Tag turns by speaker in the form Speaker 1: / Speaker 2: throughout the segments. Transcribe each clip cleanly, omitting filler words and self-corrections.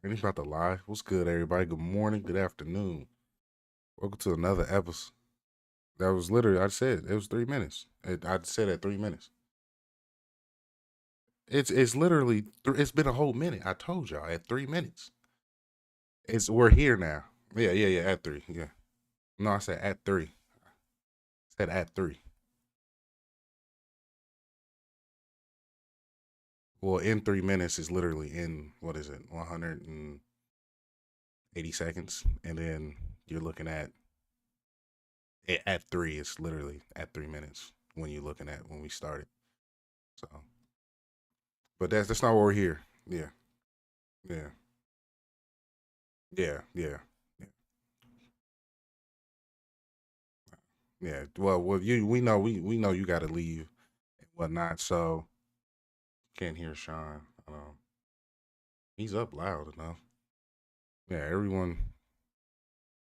Speaker 1: Ain't about to lie. What's good, everybody? Good morning, good afternoon. Welcome to another episode. That was literally, I said, it was 3 minutes. I said at 3 minutes. It's literally, it's been a whole minute. I told y'all at 3 minutes. We're here now. Yeah, at 3. Yeah. No, I said at 3. I said at 3. Well, in 3 minutes is literally in, what is it, 180 seconds. And then you're looking at 3. It's literally at 3 minutes when you're looking at when we started. So, but that's not why we're here. Yeah, yeah, yeah. Yeah. Well, we know we know you got to leave and whatnot, so can't hear Sean. He's up loud enough. Yeah, everyone.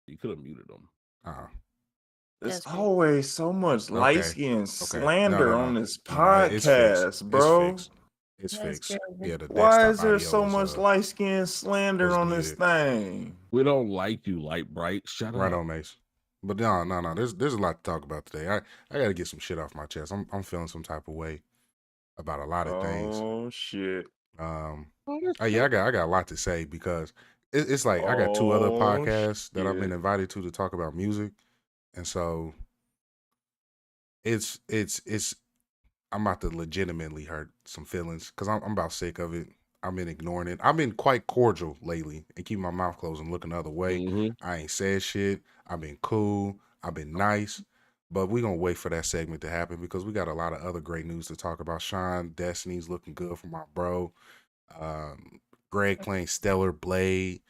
Speaker 2: You could have muted him.
Speaker 3: There's always so much light skin slander on this podcast, bro.
Speaker 1: It's fixed. Yeah,
Speaker 3: why is there so much light skin slander on this thing?
Speaker 2: We don't like you, light bright. Shut up.
Speaker 1: Right on, Mace. But no. There's a lot to talk about today. I got to get some shit off my chest. I'm feeling some type of way about a lot of things.
Speaker 3: Oh shit.
Speaker 1: Yeah, I got a lot to say because it's like I got 2 other podcasts that I've been invited to talk about music, and so it's I'm about to legitimately hurt some feelings because I'm about sick of it. I've been ignoring it. I've been quite cordial lately and keeping my mouth closed and looking the other way.
Speaker 2: Mm-hmm.
Speaker 1: I ain't said shit. I've been cool. I've been nice. But we're going to wait for that segment to happen because we got a lot of other great news to talk about. Sean Destiny's looking good for my bro. Greg playing Stellar Blade.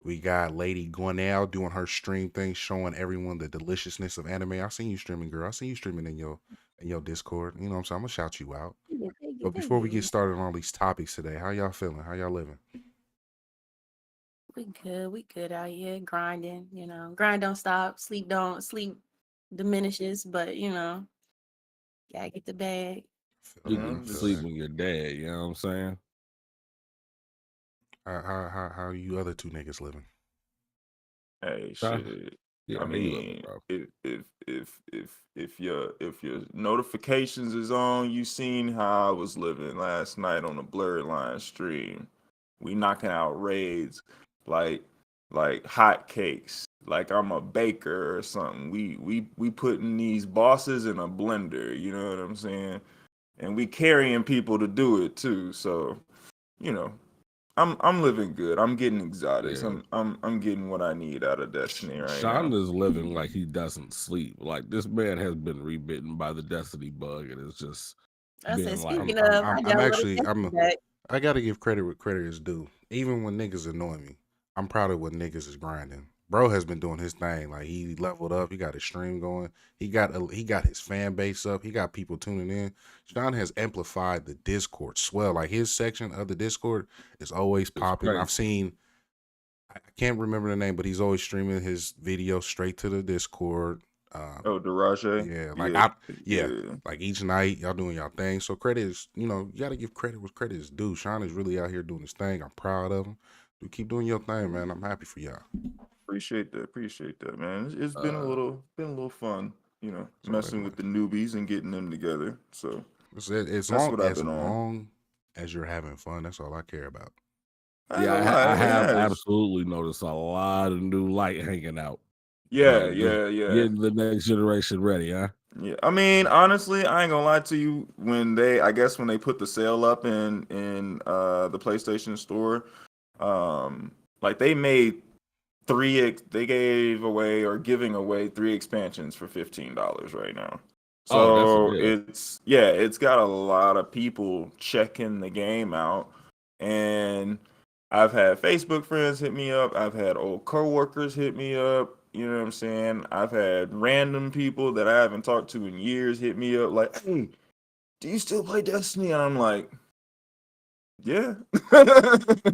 Speaker 1: We got Lady Gwinnell doing her stream thing, showing everyone the deliciousness of anime. I seen you streaming, girl. I seen you streaming in your Discord. You know what I'm saying? I'm going to shout you out. But before we get started on all these topics today, how y'all feeling? How y'all living?
Speaker 4: We good out here grinding, grind don't stop, sleep diminishes, but gotta get the bag.
Speaker 2: You can sleep when you're dead, you know what I'm saying?
Speaker 3: How
Speaker 1: you other 2 niggas living?
Speaker 3: Hey, shit.
Speaker 2: Yeah,
Speaker 3: I mean, if your notifications is on, you seen how I was living last night on the Blerd Lines stream. We knocking out raids like hot cakes, like I'm a baker or something. We putting these bosses in a blender, you know what I'm saying? And we carrying people to do it too. So, I'm living good. I'm getting exotics. Yeah. I'm getting what I need out of Destiny right
Speaker 2: Sean
Speaker 3: now.
Speaker 2: is living like he doesn't sleep. Like this man has been rebitten by the Destiny bug, and it's just.
Speaker 4: I
Speaker 1: gotta give credit where credit is due. Even when niggas annoy me, I'm proud of what niggas is grinding. Bro has been doing his thing. Like he leveled up. He got his stream going. He got his fan base up. He got people tuning in. Sean has amplified the Discord swell. Like his section of the Discord is always popping. I've seen. I can't remember the name, but he's always streaming his video straight to the Discord.
Speaker 3: Daraje?
Speaker 1: Yeah, like each night y'all doing y'all thing. So credit is, you got to give credit where credit is due. Sean is really out here doing his thing. I'm proud of him. You keep doing your thing, man. I'm happy for y'all.
Speaker 3: Appreciate that, man. It's been a little fun, messing with the newbies and getting them together. So
Speaker 1: as long as you're having fun, that's all I care about.
Speaker 2: I have absolutely noticed a lot of new light hanging out.
Speaker 3: Yeah.
Speaker 2: Getting the next generation ready, huh?
Speaker 3: Yeah, I mean, honestly, I ain't gonna lie to you. When they put the sale up in the PlayStation Store, like they made giving away 3 expansions for $15 right now. So it's got a lot of people checking the game out, and I've had Facebook friends hit me up. I've had old coworkers hit me up. You know what I'm saying? I've had random people that I haven't talked to in years hit me up like, "Hey, do you still play Destiny?" And I'm like, "Yeah."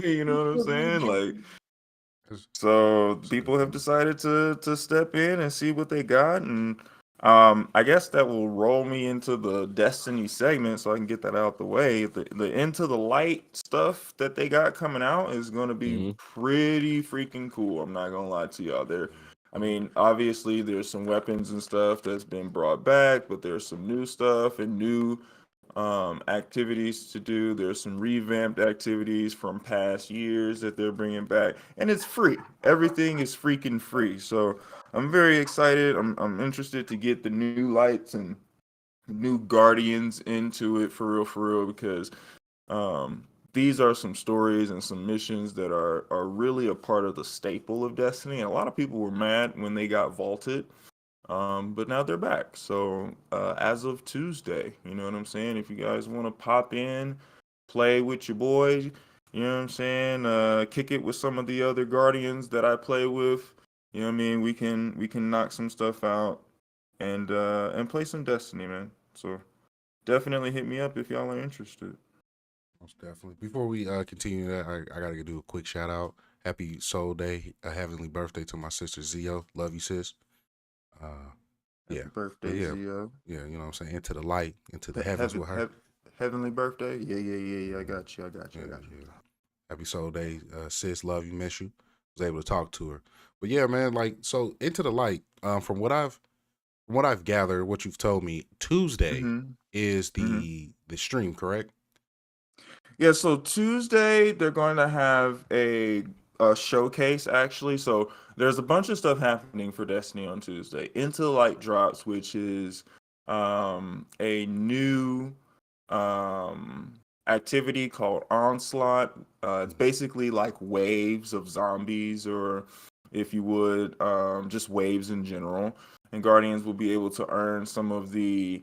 Speaker 3: You know what I'm saying? Like, so people have decided to step in and see what they got, and I guess that will roll me into the Destiny segment, so I can get that out the way. The Into the Light stuff that they got coming out is going to be
Speaker 2: Mhm.
Speaker 3: pretty freaking cool. I'm not gonna lie to y'all. I mean, obviously there's some weapons and stuff that's been brought back, but there's some new stuff and new activities to do. There's some revamped activities from past years that they're bringing back, and it's free. Everything is freaking free. So I'm very excited. I'm interested to get the new lights and new guardians into it for real, because these are some stories and some missions that are really a part of the staple of Destiny. And a lot of people were mad when they got vaulted, but now they're back. So as of Tuesday, you know what I'm saying? If you guys want to pop in, play with your boys, you know what I'm saying? Kick it with some of the other guardians that I play with. You know what I mean? We can knock some stuff out and play some Destiny, man. So definitely hit me up if y'all are interested.
Speaker 1: Most definitely. Before we continue that, I gotta do a quick shout out. Happy Soul Day, a heavenly birthday to my sister Zio. Love you, sis. Uh,
Speaker 3: Happy
Speaker 1: yeah, but
Speaker 3: birthday,
Speaker 1: yeah,
Speaker 3: Zio.
Speaker 1: yeah. You know what I'm saying? Into the light, into the
Speaker 3: He-
Speaker 1: heavens
Speaker 3: heaven,
Speaker 1: with her.
Speaker 3: heav- Heavenly birthday? Yeah. I got you. I got you.
Speaker 1: Yeah,
Speaker 3: I got you.
Speaker 1: yeah. Happy Soul Day, sis. Love you, miss you. Was able to talk to her, but yeah, man. Like so, into the light. From what I've gathered, what you've told me, Tuesday
Speaker 3: Mm-hmm.
Speaker 1: is
Speaker 3: Mm-hmm.
Speaker 1: the stream, correct?
Speaker 3: Yeah, so Tuesday they're going to have a showcase actually. So there's a bunch of stuff happening for Destiny on Tuesday. Into the Light drops, which is a new um activity called Onslaught. It's basically like waves of zombies, or if you would, just waves in general. And Guardians will be able to earn some of the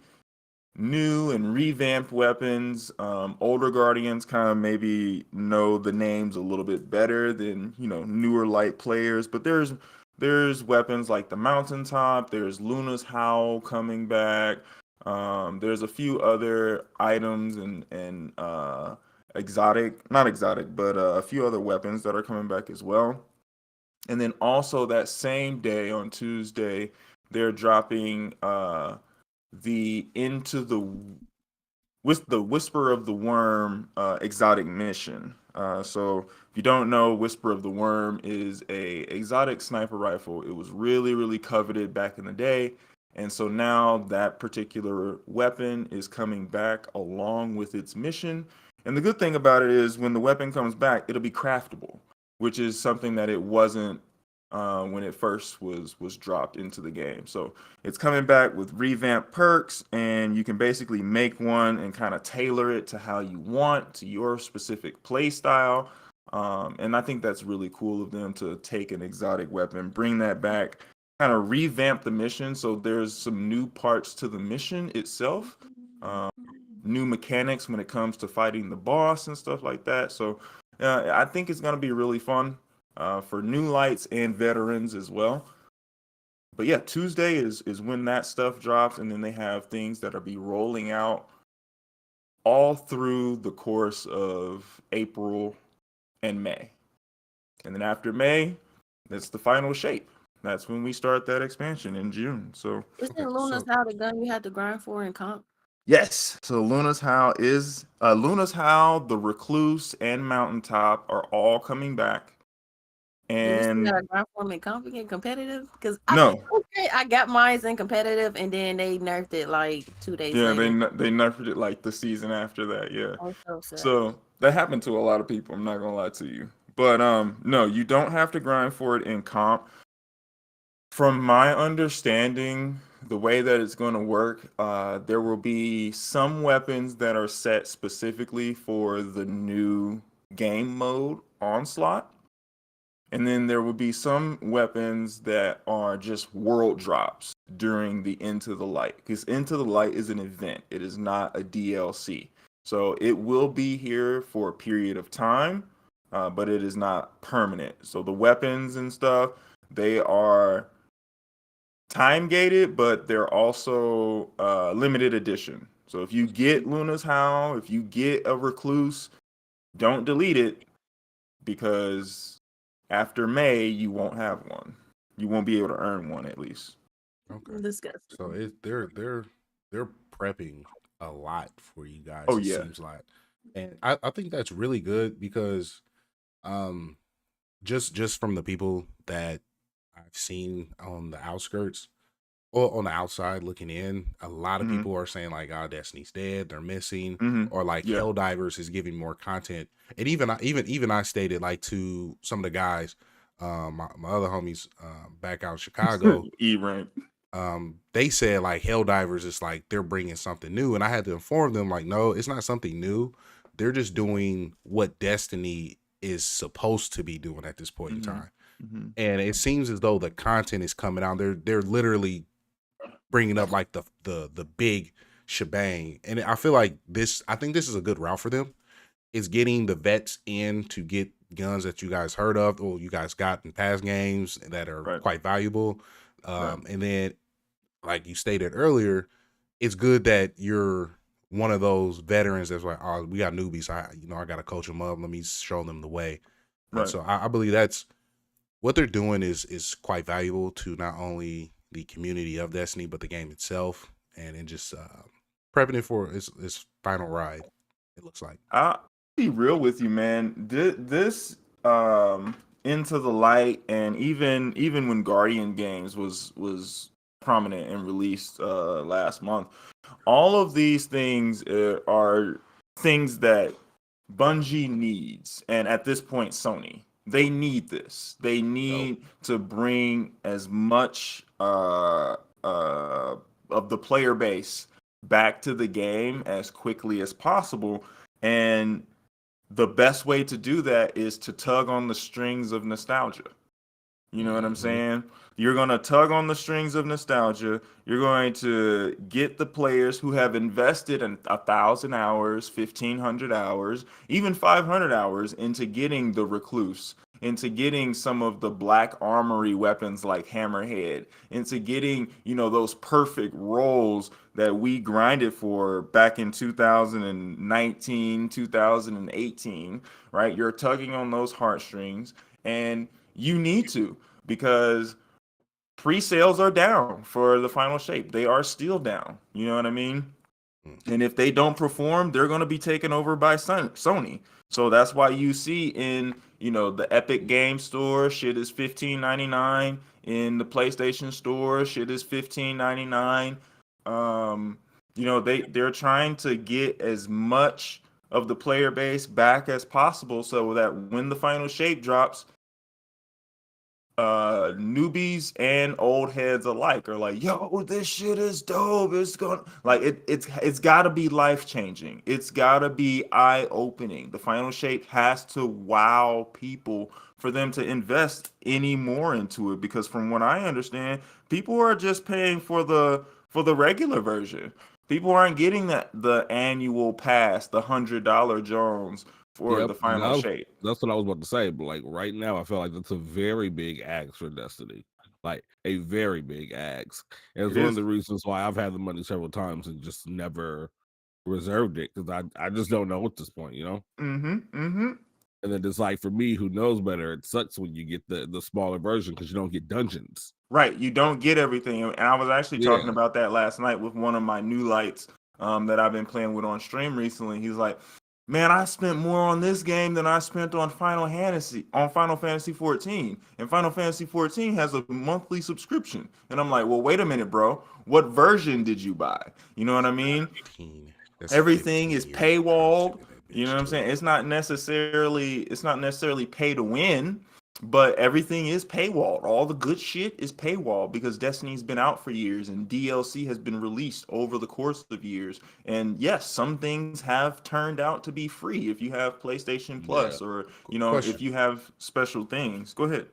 Speaker 3: new and revamped weapons. Older Guardians kind of maybe know the names a little bit better than newer light players. But there's weapons like the Mountaintop. There's Luna's Howl coming back. There's a few other items and exotic, not exotic, but a few other weapons that are coming back as well. And then also that same day on Tuesday, they're dropping the into the with the Whisper of the Worm exotic mission. So if you don't know, Whisper of the Worm is a exotic sniper rifle. It was really coveted back in the day, and so now that particular weapon is coming back along with its mission. And the good thing about it is when the weapon comes back, it'll be craftable, which is something that it wasn't when it first was dropped into the game. So it's coming back with revamped perks, and you can basically make one and kind of tailor it to how you want, to your specific play style. And I think that's really cool of them to take an exotic weapon, bring that back, kind of revamp the mission. So there's some new parts to the mission itself, um, new mechanics when it comes to fighting the boss and stuff like that. So I think it's going to be really fun for new lights and veterans as well. But yeah, Tuesday is when that stuff drops, and then they have things that'll be rolling out all through the course of April and May. And then after May, that's the final shape. That's when we start that expansion in June. So
Speaker 1: Okay,
Speaker 4: Isn't Luna's
Speaker 1: so
Speaker 4: how the gun you had to grind for in comp?
Speaker 3: yes, so Luna's Howl, the Recluse, and Mountaintop are all coming back.
Speaker 4: Do you still
Speaker 3: And
Speaker 4: gotta grind for them in comp again, competitive? Because
Speaker 3: no,
Speaker 4: I got mine in competitive, and then they nerfed it like 2 days
Speaker 3: yeah,
Speaker 4: later.
Speaker 3: they nerfed it like the season after that. Yeah.
Speaker 4: Oh, so sad.
Speaker 3: So that happened to a lot of people. I'm not gonna lie to you, but no, you don't have to grind for it in comp. From my understanding, the way that it's going to work, there will be some weapons that are set specifically for the new game mode Onslaught, and then there will be some weapons that are just world drops during the Into the Light, because Into the Light is an event. It is not a DLC. So it will be here for a period of time, but it is not permanent. So the weapons and stuff, they are time gated, but they're also limited edition. So if you get Luna's Howl, if you get a Recluse, don't delete it, because after May you won't have one. You won't be able to earn one at least.
Speaker 1: Okay.
Speaker 4: Disgusting.
Speaker 1: So they're prepping a lot for you guys.
Speaker 3: Oh
Speaker 1: It
Speaker 3: yeah.
Speaker 1: seems like, and I think that's really good because um just from the people that I've seen on the outskirts or on the outside looking in, a lot of
Speaker 3: Mm-hmm.
Speaker 1: people are saying like, "Oh, Destiny's dead. They're missing,"
Speaker 3: Mm-hmm.
Speaker 1: or like
Speaker 3: Yeah.
Speaker 1: Helldivers is giving more content. And even I stated like to some of the guys, my other homies back out in Chicago.
Speaker 3: E-rank.
Speaker 1: They said like Helldivers is like they're bringing something new, and I had to inform them like, no, it's not something new. They're just doing what Destiny is supposed to be doing at this point in
Speaker 3: Mm-hmm.
Speaker 1: time.
Speaker 3: Mm-hmm.
Speaker 1: And it seems as though the content is coming out. They're literally bringing up like the big shebang, and I feel like this. I think this is a good route for them. Is getting the vets in to get guns that you guys heard of or you guys got in past games that are
Speaker 3: Right.
Speaker 1: quite valuable.
Speaker 3: Right.
Speaker 1: And then like you stated earlier, it's good that you're one of those veterans that's like, oh, we got newbies. I got to coach them up. Let me show them the way. And
Speaker 3: Right.
Speaker 1: so I believe that's what they're doing is quite valuable to not only the community of Destiny, but the game itself, and just prepping it for its final ride. It looks like.
Speaker 3: I'll be real with you, man. This Into the Light, and even when Guardian Games was prominent and released last month, all of these things are things that Bungie needs, and at this point, Sony. They need this. They need to bring as much of the player base back to the game as quickly as possible. And the best way to do that is to tug on the strings of nostalgia. You know what I'm saying? You're going to tug on the strings of nostalgia. You're going to get the players who have invested in 1,000 hours, 1,500 hours, even 500 hours into getting the Recluse, into getting some of the Black Armory weapons like Hammerhead, into getting, those perfect rolls that we grinded for back in 2019, 2018, right? You're tugging on those heartstrings, and you need to, because pre-sales are down for the final shape. They are still down. You know what I mean? And if they don't perform, they're going to be taken over by Sony. So that's why you see in, the Epic Game Store, shit is $15.99. In the PlayStation Store, shit is $15.99. They're trying to get as much of the player base back as possible so that when the final shape drops, newbies and old heads alike are like, yo, this shit is dope. It's gonna like it's gotta be life changing. It's gotta be eye opening. The final shape has to wow people for them to invest any more into it, because from what I understand, people are just paying for the regular version. People aren't getting the annual pass, the $100 Jones for the final shape.
Speaker 2: That's what I was about to say. But like right now, I feel like that's a very big ask for Destiny. Like a very big ask. And it's one of the reasons why I've had the money several times and just never reserved it, because I just don't know at this point, And then it's like, for me, who knows better, it sucks when you get the smaller version because you don't get dungeons.
Speaker 3: Right, you don't get everything. And I was actually talking about that last night with one of my new lights that I've been playing with on stream recently. He's like, man, I spent more on this game than I spent on Final Fantasy 14. And Final Fantasy 14 has a monthly subscription. And I'm like, well, wait a minute, bro. What version did you buy? You know what I mean? Everything is paywalled. You know what I'm saying? It's not necessarily pay to win, but everything is paywalled. All the good shit is paywalled because Destiny's been out for years and DLC has been released over the course of years. And yes, some things have turned out to be free if you have PlayStation Plus or if you have special things. Go ahead.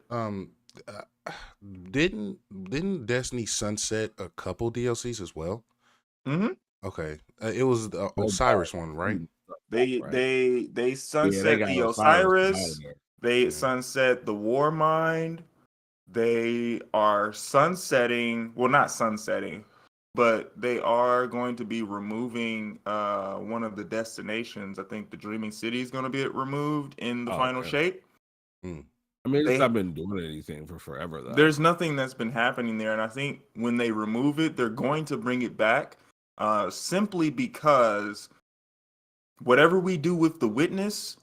Speaker 1: Didn't Destiny sunset a couple DLCs as well?
Speaker 3: Mm-hmm.
Speaker 1: Okay, it was the Osiris one, right?
Speaker 3: They sunset the Osiris. They sunset the Warmind. They are sunsetting, well, not sunsetting, but they are going to be removing one of the destinations. I think the Dreaming City is going to be removed in the final shape.
Speaker 2: I mean, it's not been doing anything for forever, though.
Speaker 3: There's nothing that's been happening there, and I think when they remove it, they're going to bring it back, simply because whatever we do with the witness,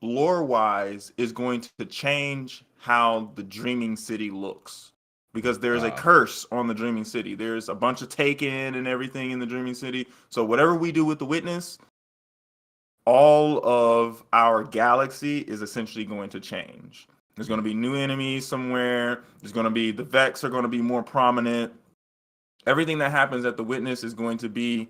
Speaker 3: lore-wise, is going to change how the Dreaming City looks. Because there's a curse on the Dreaming City. There's a bunch of taken and everything in the Dreaming City. So whatever we do with the witness, all of our galaxy is essentially going to change. There's going to be new enemies somewhere. There's going to be, the Vex are going to be more prominent. Everything that happens at the witness is going to be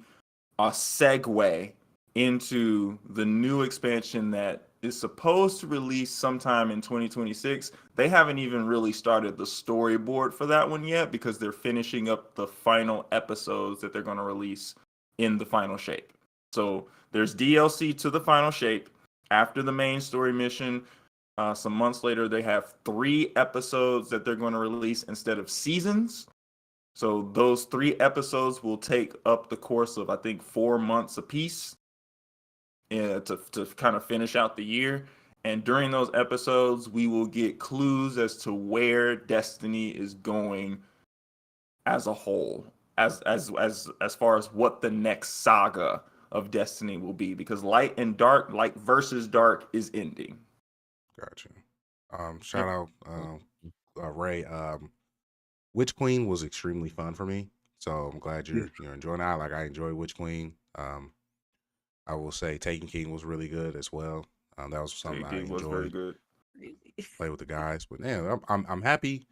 Speaker 3: a segue into the new expansion that is supposed to release sometime in 2026. They haven't even really started the storyboard for that one yet because they're finishing up the final episodes that they're going to release in the final shape. So there's DLC to the final shape after the main story mission. Some months later, they have 3 episodes that they're going to release instead of seasons. So those 3 episodes will take up the course of, I think, 4 months apiece. To kind of finish out the year. And during those episodes, we will get clues as to where Destiny is going as a whole, as far as what the next saga of Destiny will be, because Light and Dark, Light versus Dark, is ending.
Speaker 1: Gotcha. Shout out Ray. Witch Queen was extremely fun for me, so I'm glad you're enjoying that. Like, I enjoy Witch Queen. I will say Taken King was really good as well. That was something I enjoyed. Was very good. Play with the guys, but yeah, I'm happy.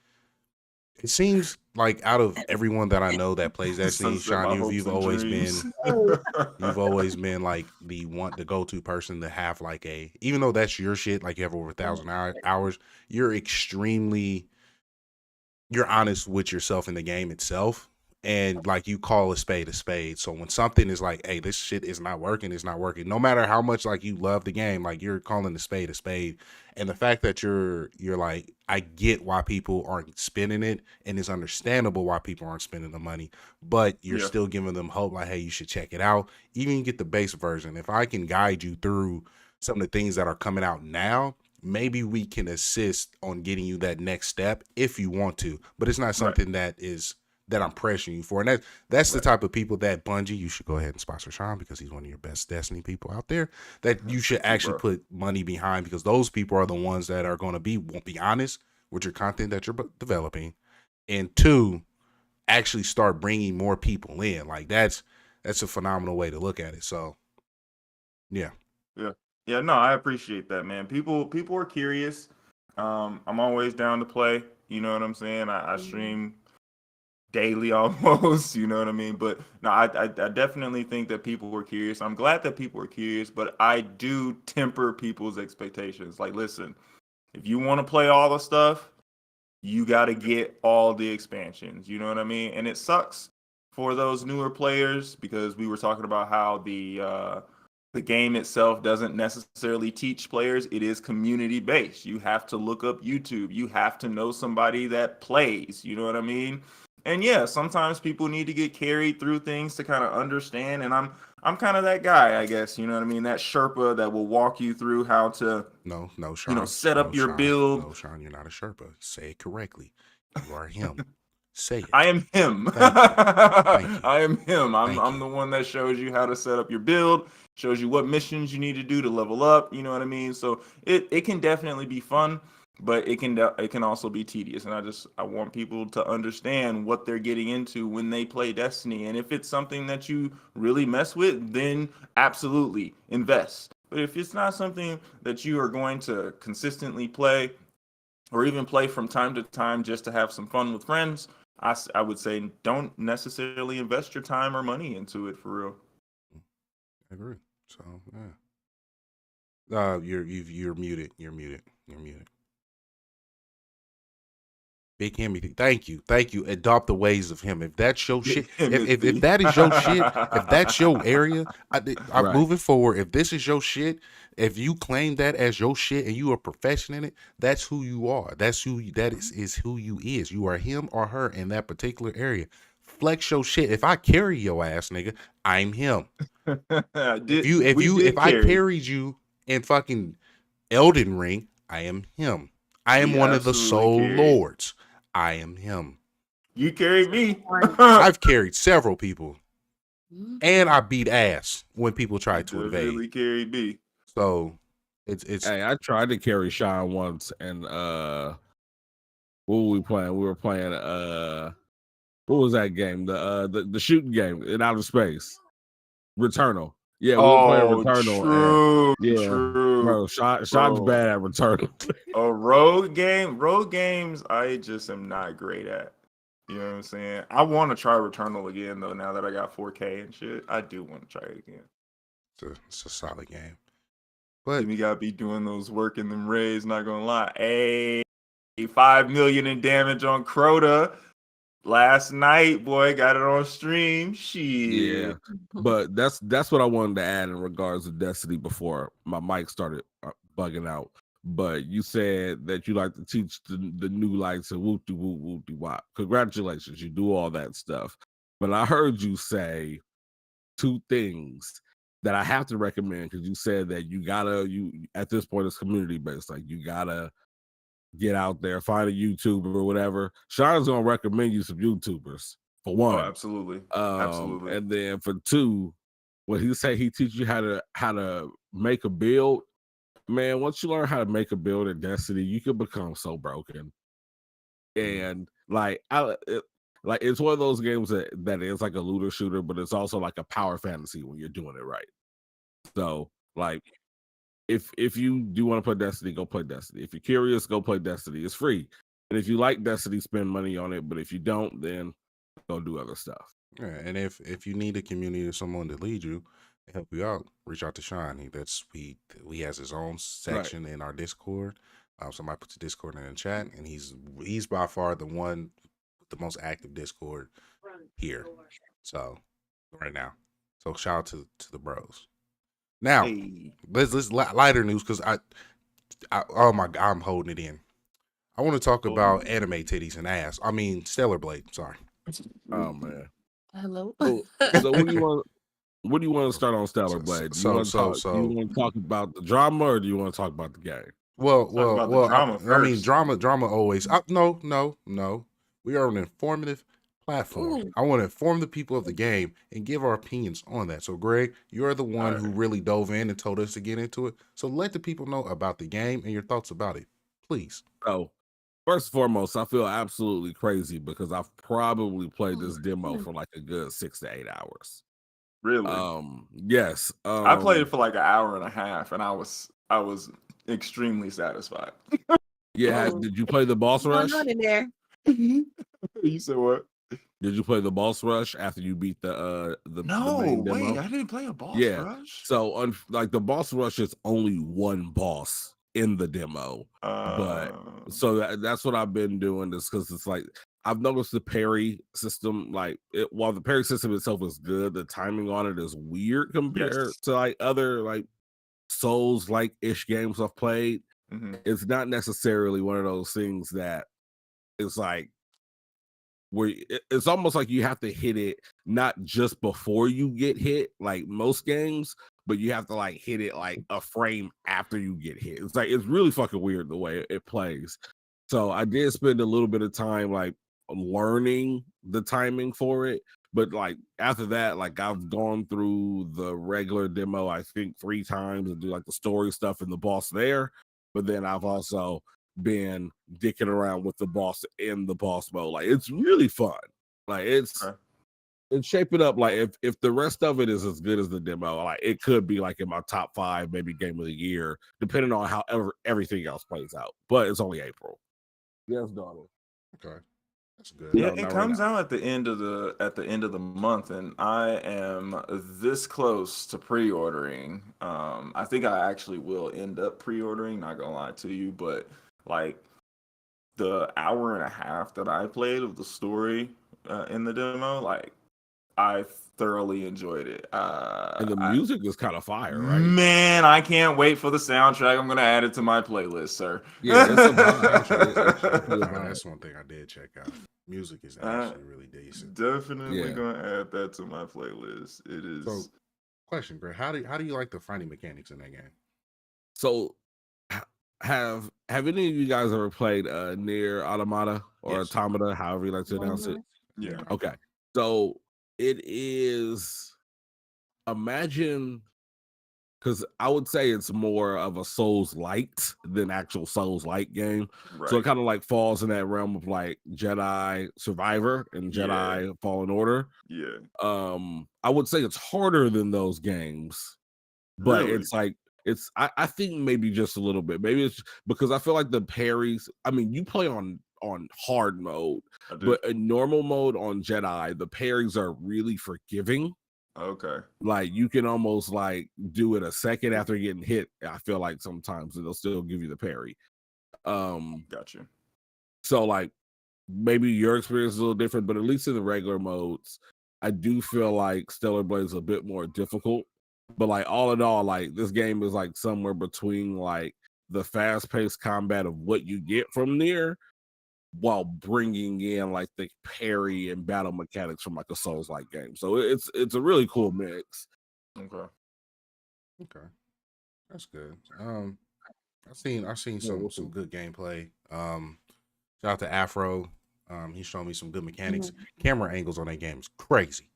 Speaker 1: It seems like out of everyone that I know that plays Destiny, Sean, you've always been like the go-to person to have like even though that's your shit, like you have over 1,000 hours, you're honest with yourself in the game itself. And like you call a spade a spade. So when something is like, hey, this shit is not working, it's not working. No matter how much like you love the game, like you're calling a spade a spade. And the fact that you're like, I get why people aren't spending it, and it's understandable why people aren't spending the money, but you're still giving them hope, like, hey, you should check it out. Even get the base version. If I can guide you through some of the things that are coming out now, maybe we can assist on getting you that next step if you want to. But it's not something that I'm pressuring you for. And that's the type of people that Bungie, you should go ahead and sponsor Sean because he's one of your best Destiny people out there, that you should actually put money behind, because those people are the ones that are going to won't be honest with your content that you're developing. And 2, actually start bringing more people in. Like that's a phenomenal way to look at it. So yeah.
Speaker 3: No, I appreciate that, man. People are curious. I'm always down to play. You know what I'm saying? I stream daily almost, you know what I mean? But no, I definitely think that people were curious. I'm glad that people are curious, but I do temper people's expectations. Like, listen, if you want to play all the stuff, you got to get all the expansions, you know what I mean? And it sucks for those newer players, because we were talking about how the game itself doesn't necessarily teach players. It is community based. You have to look up YouTube. You have to know somebody that plays, you know what I mean? And yeah, sometimes people need to get carried through things to kind of understand. And I'm kind of that guy, I guess. You know what I mean? That Sherpa that will walk you through how to
Speaker 1: Sean,
Speaker 3: set up your build.
Speaker 1: No, Sean, you're not a Sherpa. Say it correctly. You are him. Say it.
Speaker 3: I am him. I am him. I'm the one that shows you how to set up your build, shows you what missions you need to do to level up. You know what I mean? So it can definitely be fun, but it can also be tedious. And I want people to understand what they're getting into when they play Destiny. And if it's something that you really mess with, then absolutely invest. But if it's not something that you are going to consistently play, or even play from time to time just to have some fun with friends, I would say don't necessarily invest your time or money into it, for real.
Speaker 1: I agree. So yeah. You're muted. You're muted. Big Hemi, thank you. Adopt the ways of him. If that's your shit, if that is your shit, if that's your area, I'm moving forward. If this is your shit, if you claim that as your shit and you are proficient in it, that's who you are. That is who you is. You are him or her in that particular area. Flex your shit. If I carry your ass, nigga, I'm him. If I carried you in fucking Elden Ring, I am him. I am
Speaker 3: He
Speaker 1: one of the
Speaker 3: absolutely
Speaker 1: soul
Speaker 3: carried.
Speaker 1: lords. I am him.
Speaker 3: You carried me.
Speaker 1: I've carried several people,
Speaker 4: Mhm.
Speaker 1: and I beat ass when people
Speaker 3: You
Speaker 1: tried to invade.
Speaker 3: definitely carried me.
Speaker 1: So it's
Speaker 2: Hey, I tried to carry Sean once, and what were we playing? We were playing what was that game? The shooting game in outer space. Returnal. Yeah, we were playing
Speaker 3: Oh,
Speaker 2: Returnal, and
Speaker 3: true.
Speaker 2: bro, Sean's
Speaker 3: Bro.
Speaker 2: bad at Returnal.
Speaker 3: A road games, I just am not great at. You know what I'm saying? I want to try Returnal again though. Now that I got 4K and shit, I do want to try it again.
Speaker 1: it's a solid game. But
Speaker 3: Jimmy gotta be doing those work in them raids. Not gonna lie. Hey, 5 million in damage on Crota last night. Boy, got it on stream. Shit.
Speaker 2: Yeah, but that's what I wanted to add in regards to Destiny before my mic started bugging out. But you said that you like to teach the new lights and whoop de whoop whoop de wop. Congratulations, you do all that stuff. But I heard you say two things that I have to recommend because you said that you at this point it's community based. Like you gotta get out there, find a YouTuber or whatever. Sean's gonna recommend you some YouTubers for one.
Speaker 3: Oh, absolutely. Absolutely.
Speaker 2: And then for two, when he say he teaches you how to make a build, man, once you learn how to make a build in Destiny, you can become so broken. And it's one of those games that is like a looter shooter, but it's also like a power fantasy when you're doing it right. So like if you do want to play Destiny, go play Destiny. If you're curious, go play Destiny. It's free. And if you like Destiny, spend money on it. But if you don't, then go do other stuff.
Speaker 1: yeah, and if you need a community or someone to lead you and help you out, reach out to Sean. He has his own section in our Discord. Somebody puts the Discord in the chat, and he's by far the one with the most active Discord here. So right now, so shout out to the bros. Now let's lighter news because I oh my God, I'm holding it in. I want to talk about anime titties and ass. I mean Stellar Blade. Sorry.
Speaker 2: Oh man.
Speaker 4: Hello.
Speaker 2: So what do you want to start on Stellar Blade? Do you want to talk about the drama or do you want to talk about the game?
Speaker 1: Well,
Speaker 3: drama
Speaker 1: I mean,
Speaker 3: first.
Speaker 1: drama always. No. We are an informative platform.
Speaker 4: Ooh.
Speaker 1: I want to inform the people of the game and give our opinions on that. So, Greg, you're the one who really dove in and told us to get into it. So, let the people know about the game and your thoughts about it, please.
Speaker 2: So, first and foremost, I feel absolutely crazy because I've probably played this demo for like a good 6 to 8 hours.
Speaker 3: Really?
Speaker 2: Yes.
Speaker 3: I played it for like an hour and a half, and I was extremely satisfied.
Speaker 2: Yeah. Did you play the boss rush?
Speaker 4: What's going on in there?
Speaker 3: You said what?
Speaker 2: Did you play the boss rush after you beat the main demo?
Speaker 3: Wait, I didn't play a boss rush.
Speaker 2: So like the boss rush is only one boss in the demo, but so that's what I've been doing is because it's like I've noticed the parry system, while the parry system itself is good, the timing on it is weird compared to like other like Souls like ish games I've played.
Speaker 3: Mm-hmm.
Speaker 2: It's not necessarily one of those things that it's like where it's almost like you have to hit it not just before you get hit like most games, but you have to like hit it like a frame after you get hit. It's like it's really fucking weird the way it plays. So I did spend a little bit of time like learning the timing for it, but like after that, like I've gone through the regular demo I think 3 times and do like the story stuff and the boss there, but then I've also been dicking around with the boss in the boss mode. Like it's really fun. Like it's shaping up. Like if the rest of it is as good as the demo, like it could be like in my top 5, maybe game of the year, depending on how everything else plays out. But it's only April. Yes, daughter.
Speaker 1: Okay, that's good.
Speaker 3: Yeah, it comes out at the end of the month, and I am this close to pre-ordering. I think I actually will end up pre-ordering. Not gonna lie to you, but like the hour and a half that I played of the story in the demo, like I thoroughly enjoyed it.
Speaker 2: And the music is kind of fire, right?
Speaker 3: Man, I can't wait for the soundtrack. I'm gonna add it to my playlist, sir.
Speaker 2: Yeah, it's a vibe.
Speaker 1: That's one thing I did check out. Music is actually really decent.
Speaker 3: Definitely gonna add that to my playlist. It is.
Speaker 1: So, question, Greg, how do you like the fighting mechanics in that game?
Speaker 2: So have any of you guys ever played Near Automata or
Speaker 1: Yes.
Speaker 2: Automata, however you like to announce it?
Speaker 3: Yeah.
Speaker 2: Okay. So it is, imagine, because I would say it's more of a Souls light than actual Souls light game.
Speaker 3: Right.
Speaker 2: So it kind of like falls in that realm of like Jedi Survivor and Jedi Fallen Order.
Speaker 3: Yeah.
Speaker 2: I would say it's harder than those games, but
Speaker 3: Really?
Speaker 2: it's like I think maybe just a little bit. Maybe it's because I feel like the parries. I mean, you play on hard mode,
Speaker 3: I do.
Speaker 2: but in normal mode on Jedi, the parries are really forgiving.
Speaker 3: Okay.
Speaker 2: Like you can almost like do it a second after getting hit. I feel like sometimes they'll still give you the parry.
Speaker 3: Gotcha.
Speaker 2: So like maybe your experience is a little different, but at least in the regular modes, I do feel like Stellar Blade is a bit more difficult. But like all in all, like this game is like somewhere between like the fast-paced combat of what you get from Nier, while bringing in like the parry and battle mechanics from like a Souls-like game. So it's a really cool mix.
Speaker 3: Okay.
Speaker 1: That's good. I've seen some good gameplay. Shout out to Afro. He's showing me some good mechanics. Camera angles on that game is crazy.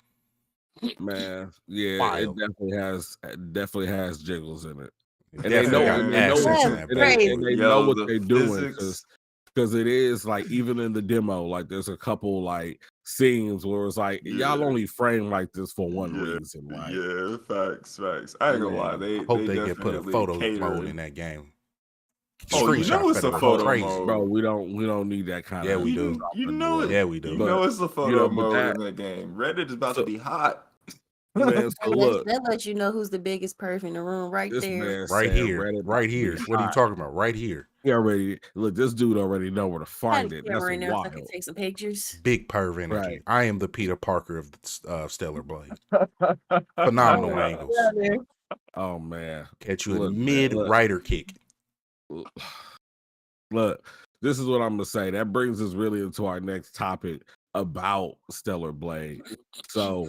Speaker 2: Man, yeah,
Speaker 1: Wild.
Speaker 2: it definitely has jiggles in it. And
Speaker 1: Definitely got assets in that
Speaker 4: Crazy.
Speaker 2: and they know what they're doing because it is like even in the demo, like there's a couple like scenes where it's like y'all only frame like this for one reason, right?
Speaker 3: Yeah, facts. I ain't gonna lie.
Speaker 1: I hope they get put a photo
Speaker 3: cater
Speaker 1: mode in that game.
Speaker 3: Oh, you know it's a photo
Speaker 1: crazy.
Speaker 3: mode,
Speaker 2: Bro. We don't need that kind of.
Speaker 1: Yeah, we do.
Speaker 3: You know it.
Speaker 1: Yeah, we do.
Speaker 3: You know it's a photo mode
Speaker 2: that,
Speaker 3: in that game. Reddit is about to be hot.
Speaker 2: Man, so look,
Speaker 4: that lets you know who's the biggest perv in the room right there.
Speaker 1: Right here. Right here. What are you talking about? Right here.
Speaker 2: He already look. This dude already know where to find it. That's
Speaker 4: right now,
Speaker 2: wild.
Speaker 4: so I can take some pictures.
Speaker 1: Big perv energy.
Speaker 2: Right.
Speaker 1: I am the Peter Parker of Stellar Blade. Phenomenal angles.
Speaker 2: Oh man,
Speaker 1: Catch you in mid rider kick.
Speaker 2: Look, this is what I'm gonna say. That brings us really into our next topic about Stellar Blade. So,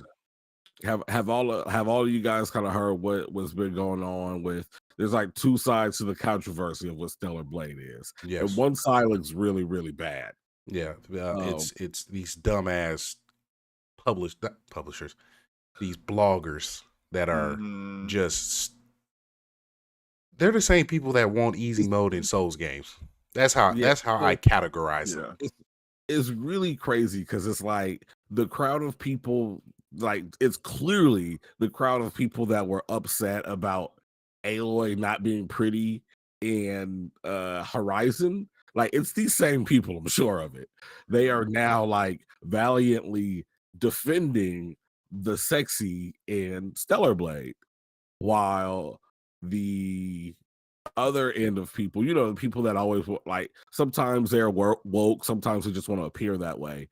Speaker 2: have all of you guys kind of heard what's been going on with? There's like two sides to the controversy of what Stellar Blade is.
Speaker 1: Yes.
Speaker 2: And one side looks really, really bad.
Speaker 1: Yeah, it's these dumbass publishers, these bloggers that are just. They're the same people that want easy mode in Souls games. That's how I categorize them.
Speaker 2: It's really crazy because it's like the crowd of people, like it's clearly the crowd of people that were upset about Aloy not being pretty and Horizon. Like it's these same people, I'm sure of it. They are now like valiantly defending the sexy in Stellar Blade, while the other end of people, you know, the people that always like sometimes they're woke, sometimes they just want to appear that way.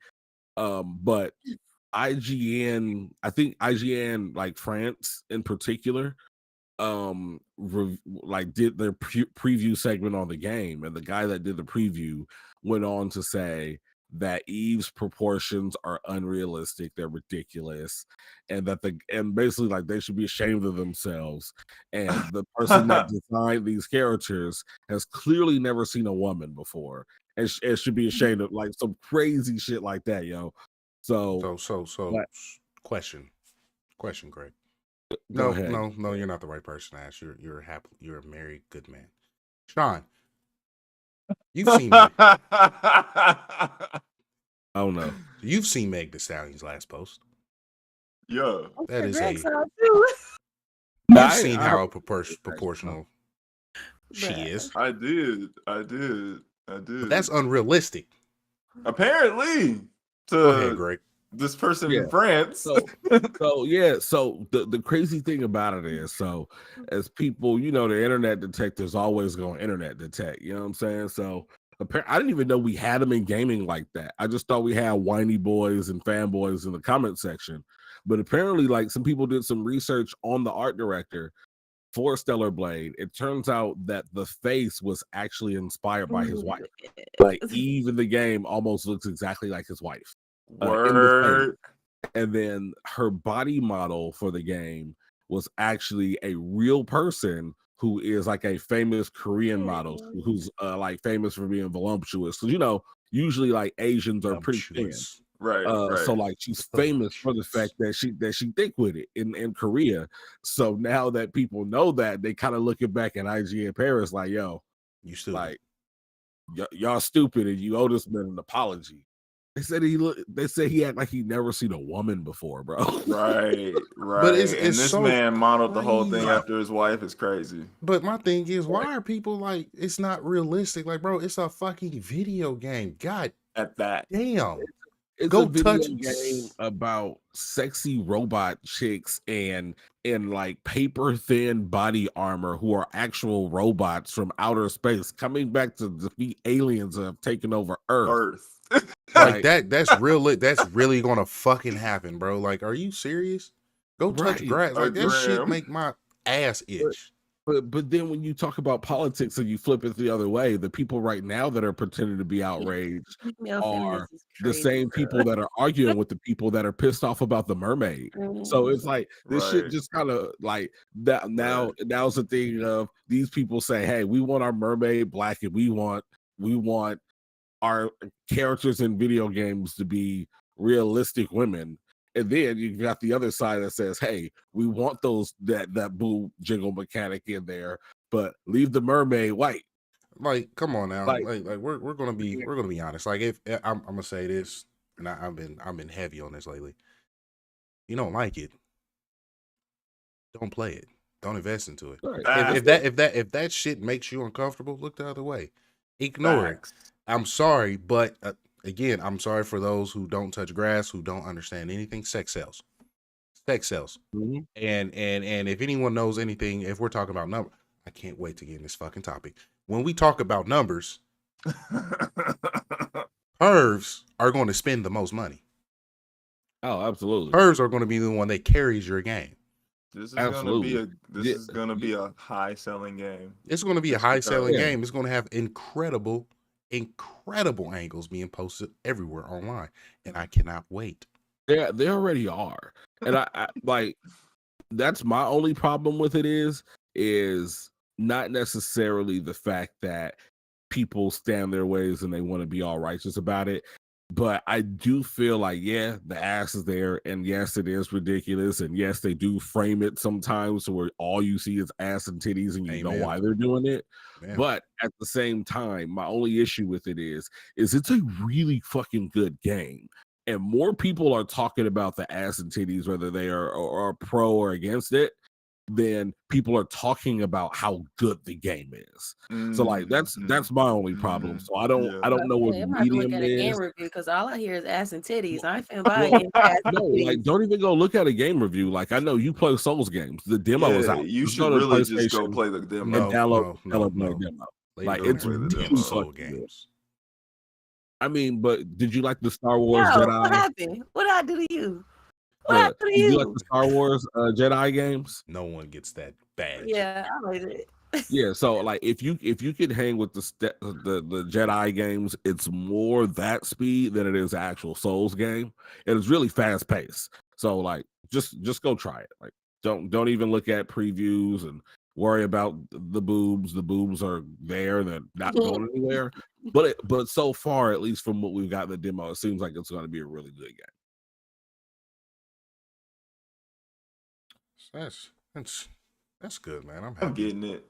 Speaker 2: But IGN, I think IGN, like France in particular, like did their preview segment on the game, and the guy that did the preview went on to say that Eve's proportions are unrealistic, they're ridiculous, and basically like they should be ashamed of themselves. And the person that designed these characters has clearly never seen a woman before, and should be ashamed of like some crazy shit like that, yo. So
Speaker 1: question, Greg.
Speaker 2: Go
Speaker 1: No,
Speaker 2: ahead.
Speaker 1: no, you're not the right person to ask. You're happy. You're a married, good man. Sean, you've seen.
Speaker 2: Oh no,
Speaker 1: you've seen Meg Thee Stallion's last post.
Speaker 3: Yeah,
Speaker 1: that is a.
Speaker 2: You've
Speaker 1: You've seen how proportional she is.
Speaker 3: I did.
Speaker 1: But that's unrealistic.
Speaker 3: Apparently,
Speaker 1: Go ahead, Greg.
Speaker 3: This person in France.
Speaker 2: So the crazy thing about it is, so as people, you know, the internet detectives always going internet detect, you know what I'm saying? So I didn't even know we had them in gaming like that. I just thought we had whiny boys and fanboys in the comment section. But apparently, like some people did some research on the art director for Stellar Blade. It turns out that the face was actually inspired by his wife. Like Eve in the game almost looks exactly like his wife.
Speaker 3: Word.
Speaker 2: And then her body model for the game was actually a real person who is like a famous Korean model who's like famous for being voluptuous. So usually like Asians are pretty thin.
Speaker 3: Right.
Speaker 2: So like she's famous for the fact that she thick with it in Korea. So now that people know that, they kind of looking back at IG in Paris like, yo,
Speaker 1: you stupid.
Speaker 2: Like y'all stupid and you owe this man an apology. They said he act like he never seen a woman before, bro.
Speaker 3: Right. But
Speaker 1: it's
Speaker 3: and this
Speaker 1: so
Speaker 3: man modeled the whole thing after his wife. Is crazy.
Speaker 1: But my thing is, why are people like, it's not realistic? Like, bro, it's a fucking video game. God
Speaker 3: at that.
Speaker 1: Damn.
Speaker 2: It's a video game about sexy robot chicks and like paper thin body armor who are actual robots from outer space coming back to defeat aliens that have taken over Earth.
Speaker 1: Like that's really gonna fucking happen, bro. Like, are you serious? Go touch grass. Like that shit make my ass itch.
Speaker 2: But then when you talk about politics and you flip it the other way, the people right now that are pretending to be outraged are the same people that are arguing with the people that are pissed off about the mermaid. So it's like this shit just kind of like that. Now's the thing of these people say, hey, we want our mermaid black and we want our characters in video games to be realistic women. And then you got the other side that says, hey, we want that boob jiggle mechanic in there, but leave the mermaid white.
Speaker 1: Like, come on now. Like we're gonna be honest. Like, if I'm gonna say this, and I've been heavy on this lately. You don't like it, don't play it. Don't invest into it. Right. If that shit makes you uncomfortable, look the other way. Ignore it. I'm sorry, but again, I'm sorry for those who don't touch grass, who don't understand anything. Sex sells. Sex sells. Mm-hmm. And if anyone knows anything, if we're talking about numbers, I can't wait to get in this fucking topic. When we talk about numbers, pervs are going to spend the most money.
Speaker 2: Oh, absolutely.
Speaker 1: Pervs are going to be the one that carries your game.
Speaker 3: This is going to be a high selling game.
Speaker 1: It's going to be a high selling game. It's going to have incredible angles being posted everywhere online, and I cannot wait.
Speaker 2: They already are, and I like that's my only problem with it is not necessarily the fact that people stand their ways and they want to be all righteous about it. But I do feel like, the ass is there, and yes, it is ridiculous, and yes, they do frame it sometimes where all you see is ass and titties, and you know why they're doing it. Man. But at the same time, my only issue with it is it's a really fucking good game, and more people are talking about the ass and titties, whether they are pro or against it, than people are talking about how good the game is. So like that's my only problem. So I don't know what medium
Speaker 4: is. A game review because all I hear is ass and titties. I ain't finna buy it.
Speaker 2: No, like don't even go look at a game review. Like I know you play Souls games. The demo is out.
Speaker 3: You should really just go play the demo
Speaker 2: and download the demo. Like it's really Soul games. I mean, but did you like the Star Wars Jedi?
Speaker 4: What happened? What did I do to you?
Speaker 2: Did you like the Star Wars Jedi games?
Speaker 1: No one gets that badge.
Speaker 4: Yeah, I like it.
Speaker 2: Yeah, so like if you could hang with the Jedi games, it's more that speed than it is the actual Souls game, and it's really fast paced. So like just go try it. Like don't even look at previews and worry about the boobs. The boobs are there; they're not going anywhere. But so far, at least from what we've got in the demo, it seems like it's going to be a really good game.
Speaker 1: That's good, man. I'm happy.
Speaker 3: I'm getting it.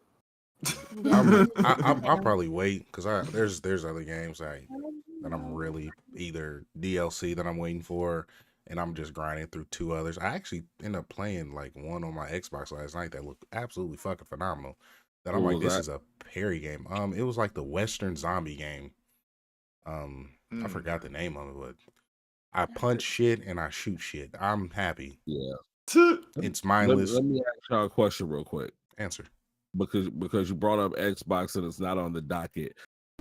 Speaker 1: I'll probably wait because there's other games that I'm really either DLC that I'm waiting for, and I'm just grinding through two others. I actually ended up playing like one on my Xbox last night that looked absolutely fucking phenomenal. That I'm like, this is a parry game. It was like the Western zombie game. I forgot the name of it, but I punch shit and I shoot shit. I'm happy.
Speaker 2: Yeah.
Speaker 1: It's mindless.
Speaker 2: Let me ask y'all a question real quick.
Speaker 1: Answer.
Speaker 2: Because you brought up Xbox and it's not on the docket,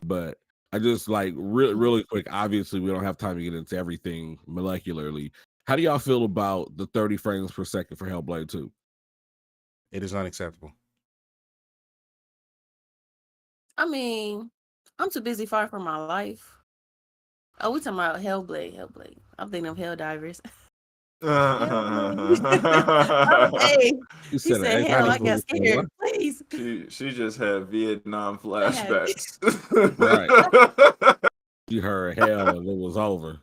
Speaker 2: but I just like really quick. Obviously, we don't have time to get into everything molecularly. How do y'all feel about the 30 frames per second for Hellblade 2?
Speaker 1: It is unacceptable.
Speaker 4: I mean, I'm too busy fighting for my life. Oh, we talking about Hellblade. I'm thinking of Helldivers.
Speaker 3: Okay.
Speaker 4: He said hell, I got scared. Please. movies.
Speaker 3: She just had Vietnam
Speaker 4: I had
Speaker 3: flashbacks.
Speaker 2: Right. She heard hell and it was over.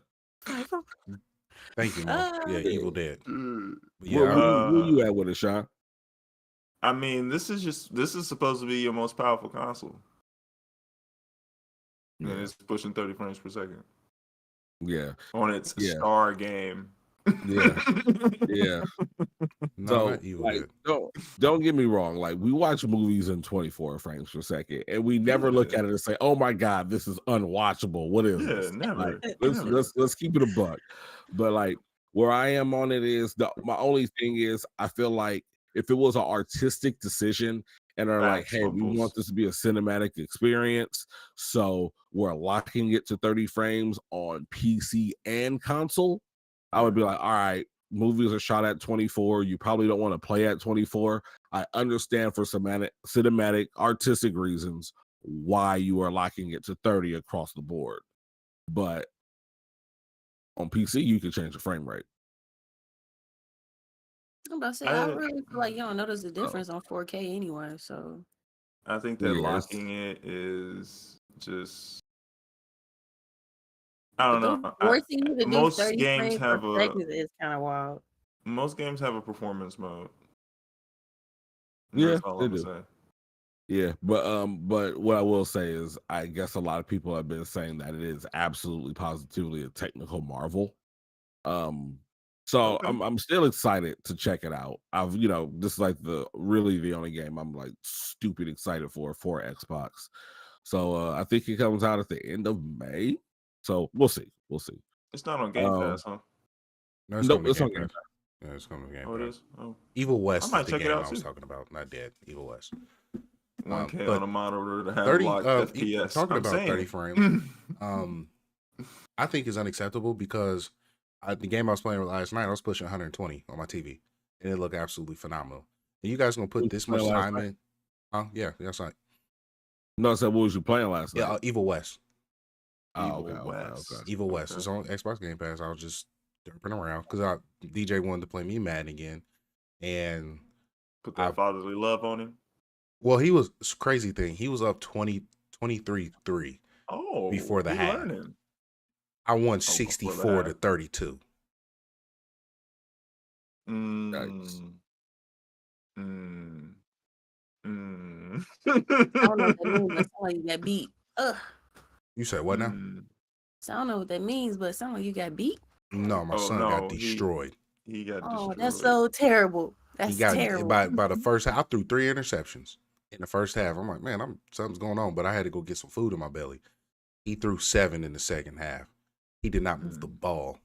Speaker 1: Thank you, Mo. Yeah, Evil Dead. But
Speaker 2: Where
Speaker 1: yeah,
Speaker 2: you at with it, Sean?
Speaker 3: I mean, this is supposed to be your most powerful console. And it's pushing 30 frames per second.
Speaker 2: Yeah.
Speaker 3: On its star game.
Speaker 2: Yeah. Yeah.
Speaker 1: no,
Speaker 2: So,
Speaker 1: not Evil
Speaker 2: like,
Speaker 1: Dead.
Speaker 2: don't get me wrong. Like, we watch movies in 24 frames per second, and we never look at it and say, "Oh my God, this is unwatchable. What is this?"
Speaker 3: Never.
Speaker 2: Like, let's keep it a buck. But like, where I am on it is my only thing is I feel like if it was an artistic decision and are like, hey, we want this to be a cinematic experience, so we're locking it to 30 frames on PC and console, I would be like, all right, movies are shot at 24. You probably don't want to play at 24. I understand for cinematic artistic reasons why you are locking it to 30 across the board. But on PC, you can change the frame rate.
Speaker 4: I'm about to say, I really feel like you don't notice the difference on 4K anyway. So
Speaker 3: I think that locking it is just, I don't know.
Speaker 4: Forcing you to do
Speaker 3: Most
Speaker 4: 30
Speaker 3: games
Speaker 4: frames
Speaker 3: have
Speaker 4: per second is kind of wild.
Speaker 3: Most games have a performance mode.
Speaker 2: Yeah,
Speaker 3: that's all
Speaker 2: they
Speaker 3: I'm
Speaker 2: do.
Speaker 3: saying.
Speaker 2: Yeah, but what I will say is, I guess a lot of people have been saying that it is absolutely positively a technical marvel. So
Speaker 3: Okay.
Speaker 2: I'm still excited to check it out. I've this is like the only game I'm like stupid excited for Xbox. So I think it comes out at the end of May. So we'll see.
Speaker 3: It's not on Game Pass, huh?
Speaker 1: No, it's
Speaker 2: Nope,
Speaker 1: coming
Speaker 2: it's
Speaker 1: to
Speaker 2: on
Speaker 1: Game
Speaker 2: Game
Speaker 1: Pass. Yeah, it's coming to Game
Speaker 3: Oh,
Speaker 1: Pass.
Speaker 3: it is? Oh.
Speaker 1: Evil West
Speaker 3: I might
Speaker 1: is the
Speaker 3: check it
Speaker 1: game
Speaker 3: out
Speaker 1: I was
Speaker 3: too.
Speaker 1: talking about, not Dead. Evil West.
Speaker 3: 1K
Speaker 1: but
Speaker 3: on a monitor to have
Speaker 1: 30
Speaker 3: locked FPS.
Speaker 1: talking
Speaker 3: I'm
Speaker 1: about
Speaker 3: saying
Speaker 1: 30
Speaker 3: it.
Speaker 1: frames, I think is unacceptable because the game I was playing last night, I was pushing 120 on my TV, and it looked absolutely phenomenal. And you guys gonna put this much time in? Yeah, that's right.
Speaker 2: No, I said, what was you playing last night?
Speaker 1: Yeah, Evil West.
Speaker 2: Okay.
Speaker 1: Evil West. It's on Xbox Game Pass. I was just derping around because DJ wanted to play me Madden again, and
Speaker 3: put that fatherly love on him.
Speaker 1: Well, it's crazy thing. He was up 23-3 before the half.
Speaker 3: Learning.
Speaker 1: I won 64 to 32.
Speaker 2: Nice.
Speaker 4: I don't know what that means, but it sounds like you got beat. Ugh.
Speaker 1: You said what now?
Speaker 4: So I don't know what that means, but it sounds like you got beat.
Speaker 1: No, my son got destroyed.
Speaker 3: He got destroyed.
Speaker 4: That's so terrible. That's terrible.
Speaker 1: By the first half, I threw 3 interceptions in the first half. I'm like, man, something's going on, but I had to go get some food in my belly. He threw 7 in the second half. He did not move the ball.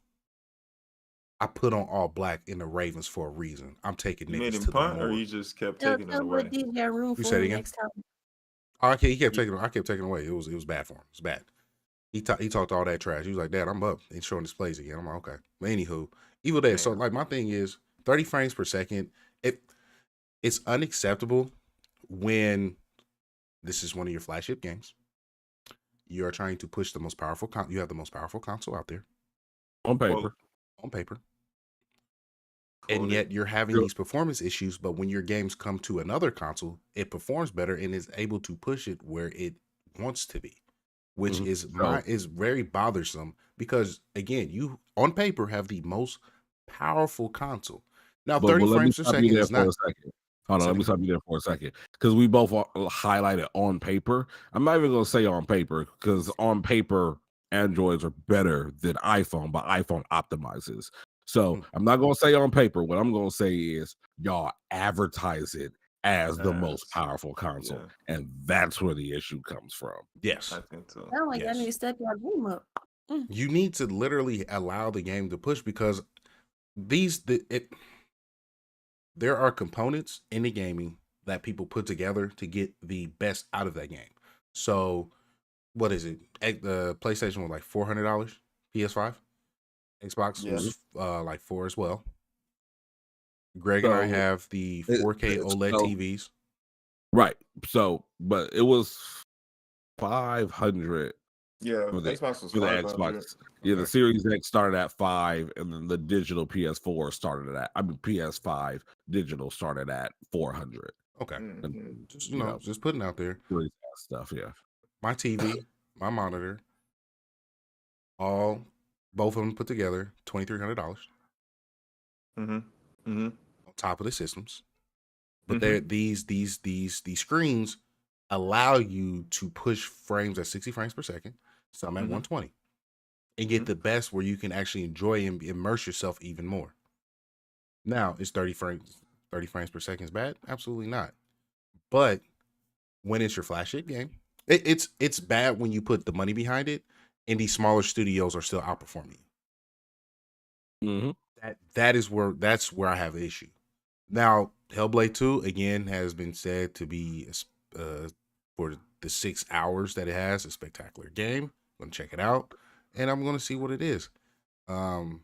Speaker 1: I put on all black in the Ravens for a reason. I'm taking
Speaker 3: you
Speaker 1: niggas
Speaker 3: made him
Speaker 1: to
Speaker 3: punt,
Speaker 1: the morgue.
Speaker 3: Or you just kept taking it away?
Speaker 1: You said it again?
Speaker 4: Next time.
Speaker 1: Oh, okay, he kept taking. I kept taking it away. It was bad for him. It's bad. He talked all that trash. He was like, "Dad, I'm up." And showing his plays again. I'm like, okay. But anywho, Evil Dead. So like, my thing is 30 frames per second. It's unacceptable when this is one of your flagship games. You are trying to push the most powerful. You have the most powerful console out there
Speaker 2: on paper.
Speaker 1: And yet you're having these performance issues. But when your games come to another console, it performs better and is able to push it where it wants to be, which is very bothersome because again, you on paper have the most powerful console. Now, 30 frames per second is not.
Speaker 2: Hold on, let me stop you there for a second because we both highlighted on paper. I'm not even going to say on paper because on paper, Androids are better than iPhone, but iPhone optimizes. So I'm not going to say on paper. What I'm going to say is y'all advertise it as the most powerful console, and that's where the issue comes from.
Speaker 1: Yes,
Speaker 3: I think so.
Speaker 4: Sound like I need to step your game up.
Speaker 1: You need to literally allow the game to push because there are components in the gaming that people put together to get the best out of that game. So, what is it? The PlayStation was like $400. PS5, Xbox was like $400 as well. Greg and I have the 4K OLED TVs.
Speaker 2: Right. So, but it was $500.
Speaker 3: Yeah,
Speaker 2: for the
Speaker 3: Xbox was
Speaker 2: for the
Speaker 3: $500.
Speaker 2: Xbox. Yeah, the Series X started at $500, and then the digital PS4 started at. PS5 digital started at $400.
Speaker 1: Okay.
Speaker 2: And,
Speaker 1: Just just putting out there.
Speaker 2: really stuff. Yeah.
Speaker 1: My TV, my monitor, both of them put together, $2,300 on top of the systems. But these screens allow you to push frames at 60 frames per second, some at 120, and get the best where you can actually enjoy and immerse yourself even more. Now, is 30 frames per second is bad? Absolutely not. But when it's your flagship game, it's bad when you put the money behind it, and these smaller studios are still outperforming you. That's where I have an issue. Now, Hellblade 2 again has been said to be for the 6 hours that it has a spectacular game. I'm gonna check it out, and I'm gonna see what it is. Mo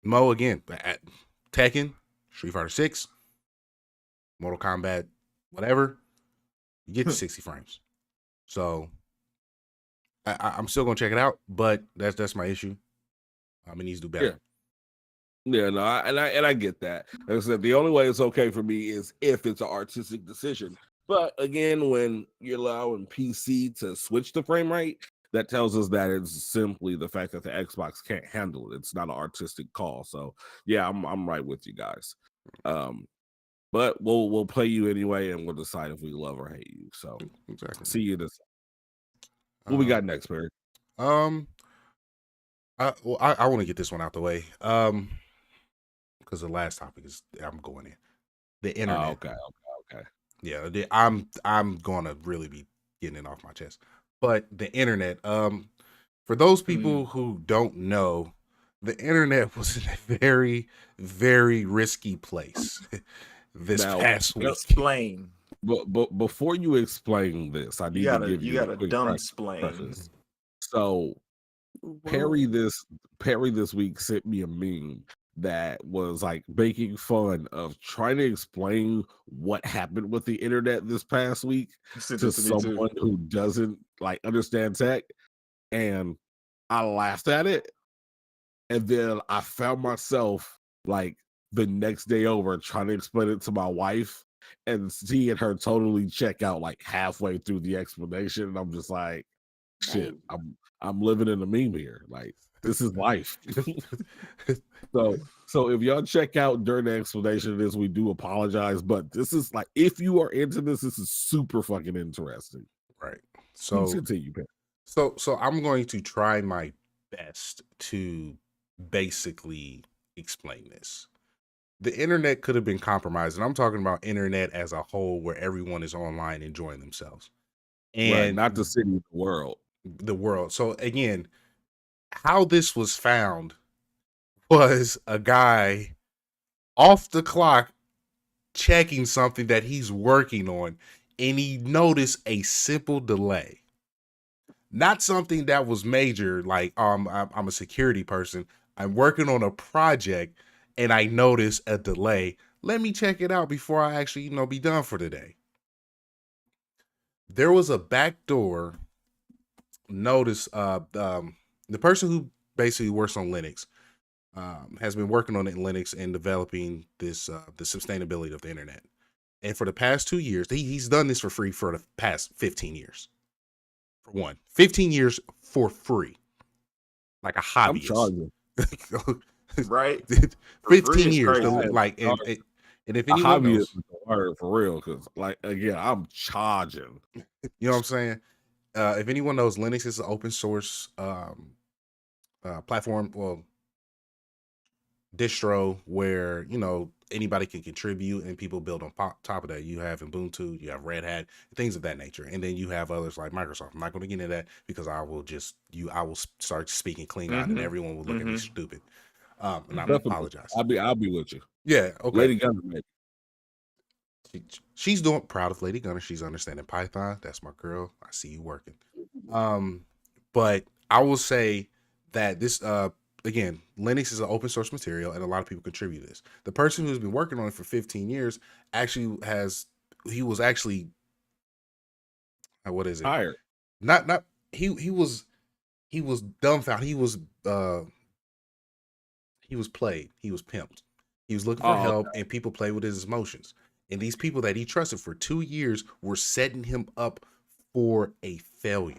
Speaker 1: again, Tekken, Street Fighter 6, Mortal Kombat, whatever. You get to 60 frames. So I'm still gonna check it out, but that's my issue. It needs to do better.
Speaker 2: Yeah, no, I get that. Like I said, the only way it's okay for me is if it's an artistic decision. But again, when you're allowing PC to switch the frame rate, that tells us that it's simply the fact that the Xbox can't handle it. It's not an artistic call. So yeah, I'm right with you guys. But we'll play you anyway, and we'll decide if we love or hate you. So
Speaker 1: exactly.
Speaker 2: See you this. What we got next, Barry?
Speaker 1: I want to get this one out the way. Because the last topic is I'm going in the internet.
Speaker 2: Okay.
Speaker 1: Yeah, I'm gonna really be getting it off my chest. But the internet, for those people who don't know, the internet was in a very, very risky place this past week.
Speaker 3: Explain.
Speaker 2: But before you explain this, I need to give you
Speaker 3: a dumb explain.
Speaker 2: So Perry this week sent me a meme that was like making fun of trying to explain what happened with the internet this past week to someone who doesn't like understand tech, and I laughed at it, and then I found myself like the next day over trying to explain it to my wife and seeing her totally check out like halfway through the explanation, and I'm just like, shit, I'm living in a meme here. Like, this is life. So if y'all check out during the explanation of this, we do apologize, but this is like, if you are into this is super fucking interesting.
Speaker 1: Right. So
Speaker 2: please continue, Pat.
Speaker 1: So I'm going to try my best to basically explain this. The internet could have been compromised, and I'm talking about internet as a whole, where everyone is online enjoying themselves, and
Speaker 2: right, not the city, the world.
Speaker 1: The world. So again, how this was found was a guy off the clock checking something that he's working on, and he noticed a simple delay. Not something that was major, like I'm a security person. I'm working on a project and I notice a delay. Let me check it out before I actually, be done for the day. There was a backdoor notice. The person who basically works on Linux has been working on it in Linux and developing this the sustainability of the internet. And for the past 2 years, he's done this for free for the past 15 years. For one, 15 years for free, like a hobbyist.
Speaker 3: Right?
Speaker 1: 15 years, like, and if anyone knows,
Speaker 2: for real, because like again, I'm charging.
Speaker 1: You know what I'm saying? If anyone knows, Linux is an open source platform, well, distro where anybody can contribute and people build on top of that. You have Ubuntu, you have Red Hat, things of that nature, and then you have others like Microsoft. I'm not going to get into that because I will start speaking Klingon and everyone will look at me stupid. And I apologize.
Speaker 2: I'll be with you.
Speaker 1: Yeah, okay.
Speaker 2: Lady Gunner, maybe.
Speaker 1: She's doing proud of Lady Gunner. She's understanding Python. That's my girl. I see you working. But I will say that this again, Linux is an open source material and a lot of people contribute this. The person who's been working on it for 15 years actually was what is it?
Speaker 2: Hired.
Speaker 1: Not he was dumbfounded. He was played. He was pimped. He was looking for help, and people play with his emotions. And these people that he trusted for 2 years were setting him up for a failure.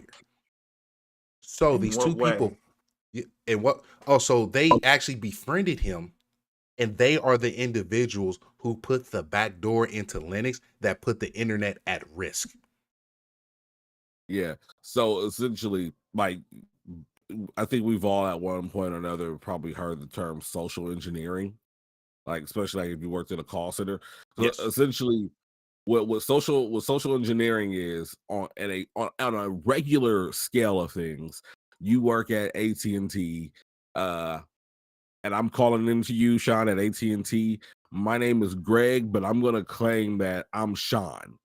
Speaker 1: So
Speaker 3: In
Speaker 1: these
Speaker 3: what
Speaker 1: two
Speaker 3: way?
Speaker 1: people, and what? Oh, so they actually befriended him, and they are the individuals who put the back door into Linux that put the internet at risk.
Speaker 2: Yeah. So essentially, like, I think we've all at one point or another probably heard the term social engineering, like especially like if you worked in a call center. So
Speaker 1: Yes.
Speaker 2: essentially, what social engineering is on a regular scale of things. You work at AT&T, and I'm calling into you, Sean, at AT&T. My name is Greg, but I'm gonna claim that I'm Sean.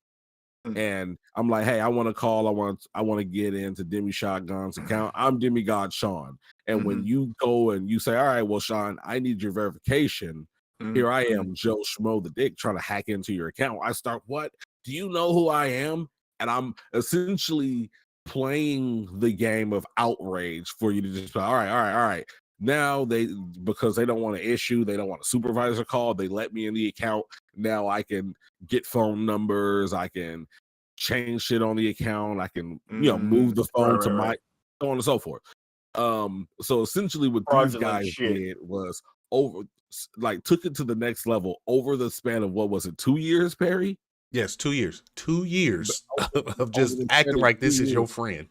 Speaker 2: And I'm like, hey, I want to call. I want to get into Demi Shotgun's account. I'm Demigod Sean. And when you go and you say, all right, well, Sean, I need your verification. Here I am, Joe Schmo the Dick, trying to hack into your account. I start, what? Do you know who I am? And I'm essentially playing the game of outrage for you to just be, all right. Now because they don't want to issue, they don't want a supervisor call, they let me in the account. Now I can get phone numbers, I can change shit on the account, I can move the phone to my so on and so forth. So essentially what these guys did was took it to the next level over the span of, what was it, 2 years, Perry?
Speaker 1: Yes, 2 years. 2 years of just acting like this is your friend.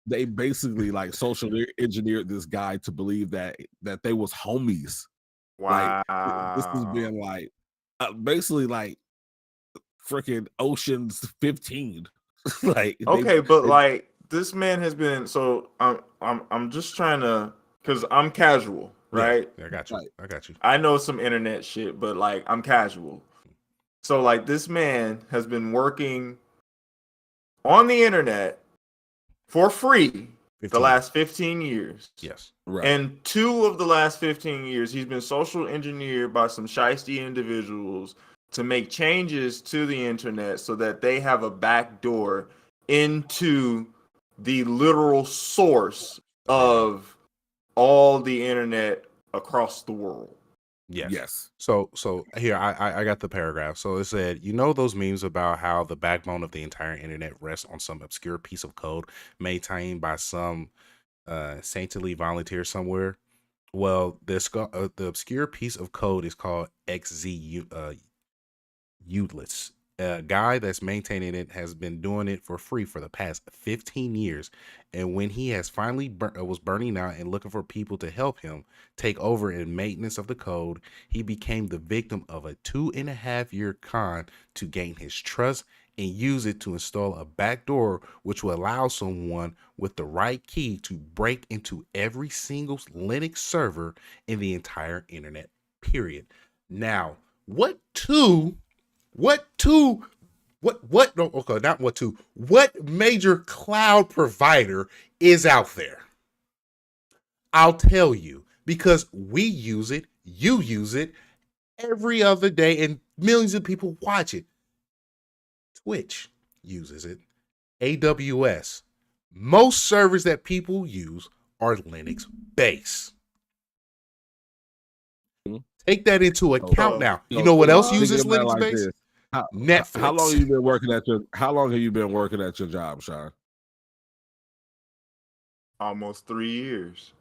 Speaker 2: They basically like social engineered this guy to believe that they was homies.
Speaker 3: Wow.
Speaker 2: Like, this is being like basically like freaking Ocean's 15. Like,
Speaker 3: okay, but like this man has been, so I'm just trying to, because I'm casual, right?
Speaker 1: Yeah, I got you. I got you.
Speaker 3: I know some internet shit, but like I'm casual. So like this man has been working on the internet for free the last 15 years.
Speaker 1: Yes.
Speaker 2: Right.
Speaker 3: And 2 of the last 15 years, he's been social engineered by some shiesty individuals to make changes to the internet so that they have a back door into the literal source of all the internet across the world.
Speaker 2: Yes.
Speaker 1: So here I got the paragraph. So it said, those memes about how the backbone of the entire internet rests on some obscure piece of code maintained by some saintly volunteer somewhere. Well, the obscure piece of code is called XZ Useless. A guy that's maintaining it has been doing it for free for the past 15 years. And when he has finally was burning out and looking for people to help him take over in maintenance of the code, he became the victim of a 2.5-year con to gain his trust and use it to install a backdoor which will allow someone with the right key to break into every single Linux server in the entire internet, period. Now, what major cloud provider is out there? I'll tell you, because we use it, you use it every other day, and millions of people watch it. Twitch uses it, AWS. Most servers that people use are Linux based. Take that into account now. You know what else uses Linux based? Netflix.
Speaker 2: How long have you been working at your job, Sean?
Speaker 3: Almost 3 years.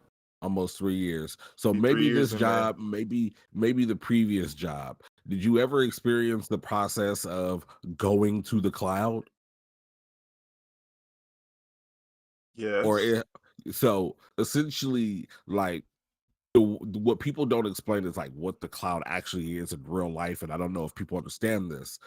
Speaker 2: Almost 3 years. So maybe this job, maybe the previous job. Did you ever experience the process of going to the cloud?
Speaker 3: Yes.
Speaker 2: So essentially, like, what people don't explain is like what the cloud actually is in real life, and I don't know if people understand this,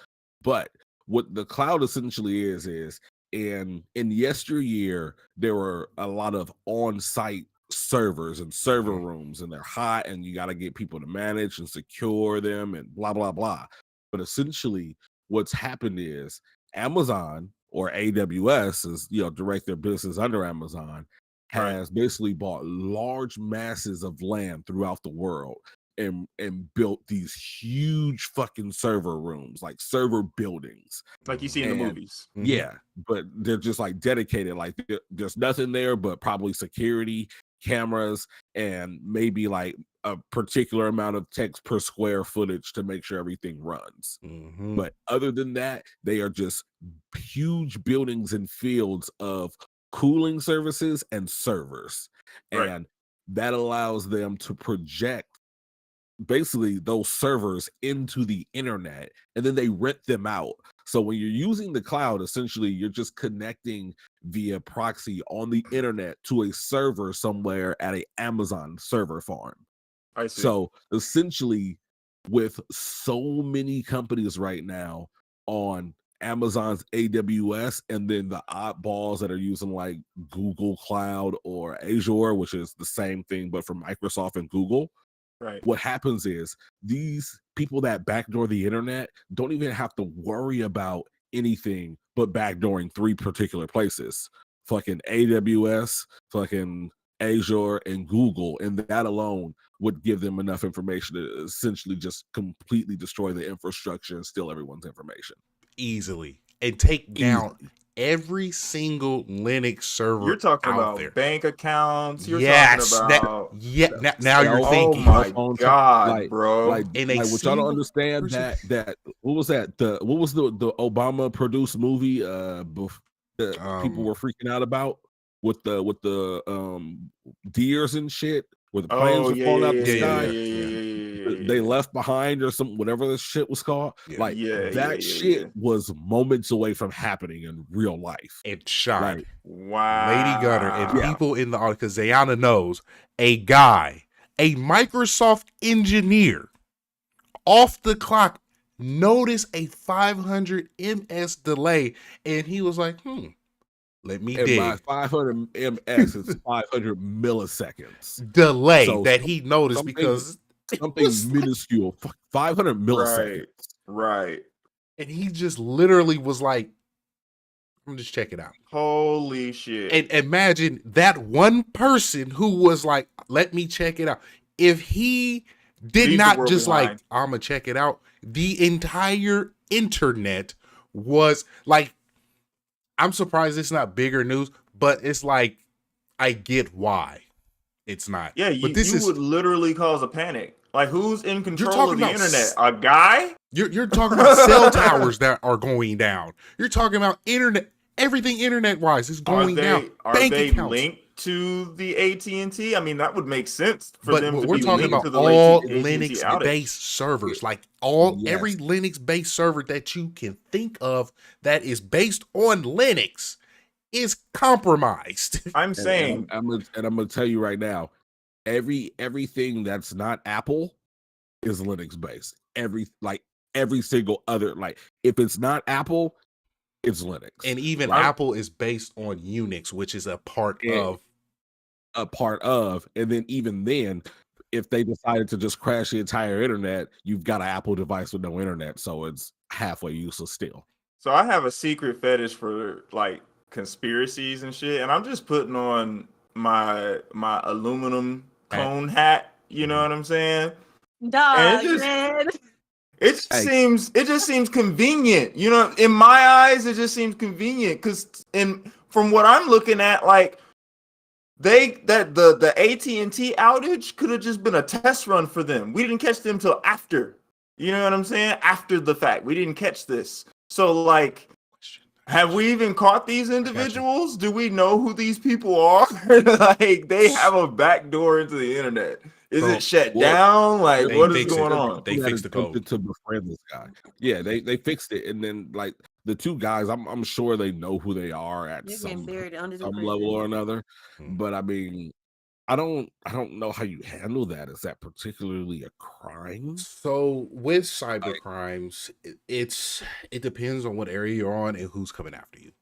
Speaker 2: but what the cloud essentially is in yesteryear there were a lot of on-site servers and server rooms, and they're hot, and you got to get people to manage and secure them and blah blah blah. But essentially, what's happened is Amazon, or AWS, is direct their business under Amazon, has basically bought large masses of land throughout the world and built these huge fucking server rooms, like server buildings,
Speaker 3: like you see in the movies.
Speaker 2: Yeah, but they're just like dedicated, like there's nothing there but probably security cameras and maybe like a particular amount of text per square footage to make sure everything runs. But other than that, they are just huge buildings and fields of cooling services and servers.
Speaker 3: Right.
Speaker 2: And that allows them to project basically those servers into the internet, and then they rent them out. So when you're using the cloud, essentially you're just connecting via proxy on the internet to a server somewhere at a Amazon server farm.
Speaker 3: I see.
Speaker 2: So essentially, with so many companies right now on Amazon's AWS, and then the oddballs that are using like Google Cloud or Azure, which is the same thing but for Microsoft and Google.
Speaker 3: Right.
Speaker 2: What happens is these people that backdoor the internet don't even have to worry about anything but backdooring 3 particular places: fucking AWS, fucking Azure, and Google. And that alone would give them enough information to essentially just completely destroy the infrastructure and steal everyone's information.
Speaker 1: Easily. And take down every single Linux server.
Speaker 3: You're talking
Speaker 1: out
Speaker 3: about
Speaker 1: there.
Speaker 3: bank accounts. You're
Speaker 1: Yes.
Speaker 3: talking about
Speaker 1: Now you're
Speaker 3: oh
Speaker 1: thinking.
Speaker 3: my
Speaker 2: Phones,
Speaker 3: god, bro.
Speaker 2: Like
Speaker 1: In a
Speaker 2: what y'all don't
Speaker 1: single
Speaker 2: understand
Speaker 1: person-
Speaker 2: that what was that? What was the Obama produced movie that people were freaking out about with the deers and shit, where the planes were falling out the sky. They left behind or something, whatever this shit was called. That shit was moments away from happening in real life.
Speaker 1: It shot.
Speaker 2: Like,
Speaker 3: Wow.
Speaker 1: Lady Gunner and people in the audience, because Zayana knows, a guy, a Microsoft engineer, off the clock, noticed a 500 ms delay, and he was like, let me dig.
Speaker 2: By 500 ms, it's 500 milliseconds
Speaker 1: delay that he noticed because
Speaker 2: something minuscule, 500 milliseconds.
Speaker 3: Right.
Speaker 1: And he just literally was like, I'm just check it out.
Speaker 3: Holy shit.
Speaker 1: And imagine that one person who was like, let me check it out. If he did
Speaker 3: Leave the
Speaker 1: not
Speaker 3: world
Speaker 1: just
Speaker 3: behind.
Speaker 1: like, I'm gonna check it out, the entire internet was like, I'm surprised it's not bigger news, but it's like, I get why it's not.
Speaker 3: Yeah,
Speaker 1: but this is
Speaker 3: would literally cause a panic. Like, who's in control
Speaker 1: talking
Speaker 3: of the
Speaker 1: about
Speaker 3: internet? A guy?
Speaker 1: You're talking about cell towers that are going down. You're talking about internet, everything internet wise is going down.
Speaker 3: Are
Speaker 1: Bank
Speaker 3: they
Speaker 1: accounts.
Speaker 3: linked to the AT&T? I mean, that would make sense for
Speaker 1: But
Speaker 3: them to
Speaker 1: we're
Speaker 3: be
Speaker 1: talking
Speaker 3: linked
Speaker 1: about
Speaker 3: to the
Speaker 1: all
Speaker 3: AT&T
Speaker 1: Linux
Speaker 3: outage.
Speaker 1: based servers, like every Linux based server that you can think of that is based on Linux is compromised.
Speaker 3: I'm saying,
Speaker 2: I'm gonna tell you right now, everything that's not Apple is Linux based. Every single other, like, if it's not Apple, it's Linux.
Speaker 1: And even
Speaker 2: Like,
Speaker 1: Apple is based on Unix, which is a part of.
Speaker 2: And then even then, if they decided to just crash the entire internet, you've got an Apple device with no internet, so it's halfway useless still.
Speaker 3: so I have a secret fetish for like conspiracies and shit, and I'm just putting on my aluminum cone hat. You know what I'm saying?
Speaker 4: Dog,
Speaker 3: just-
Speaker 4: man.
Speaker 3: It just seems convenient. You know, in my eyes, it just seems convenient because from what I'm looking at, like the AT&T outage could have just been a test run for them. We didn't catch them till after. You know what I'm saying? After the fact, we didn't catch this. So like, have we even caught these individuals? Do we know who these people are? Like, they have a back door into the internet. Is it shut down? Like, what is going on?
Speaker 1: They fixed the code
Speaker 2: to befriend this guy. Yeah, they fixed it, and then like the two guys, I'm sure they know who they are at some level or another. But I mean, I don't know how you handle that. Is that particularly a crime?
Speaker 1: So with cyber crimes, it depends on what area you're on and who's coming after you.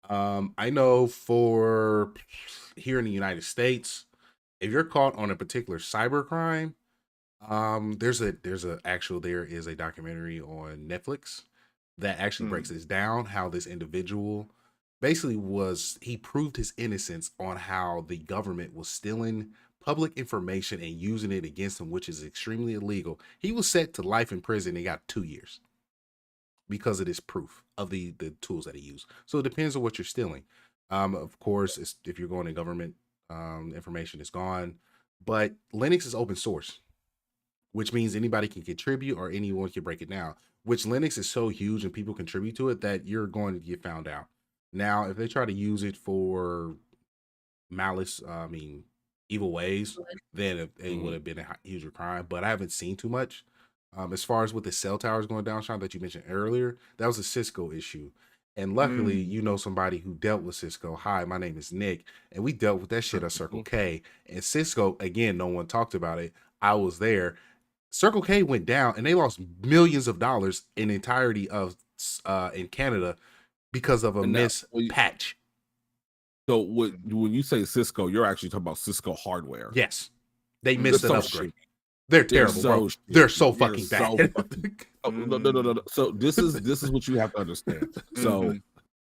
Speaker 1: I know for here in the United States, if you're caught on a particular cyber crime, there is a documentary on Netflix that actually breaks this down, how this individual basically he proved his innocence on how the government was stealing public information and using it against him, which is extremely illegal. He was set to life in prison and got 2 years because of this proof of the tools that he used. So it depends on what you're stealing. Of course, if you're going to government, information is gone. But Linux is open source, which means anybody can contribute or anyone can break it down, which Linux is so huge and people contribute to it that you're going to get found out. Now, if they try to use it for malice, evil ways, then it would have been a huge crime. But I haven't seen too much. As far as with the cell towers going down, Sean, that you mentioned earlier, that was a Cisco issue. And luckily, you know somebody who dealt with Cisco. Hi, my name is Nick. And we dealt with that shit at Circle K. And Cisco, again, no one talked about it. I was there. Circle K went down and they lost millions of dollars in entirety of in Canada because of a patch.
Speaker 2: So when you say Cisco, you're actually talking about Cisco hardware.
Speaker 1: Yes. They missed an upgrade. They're terrible, bro. They're so fucking bad.
Speaker 2: No. So this is what you have to understand. So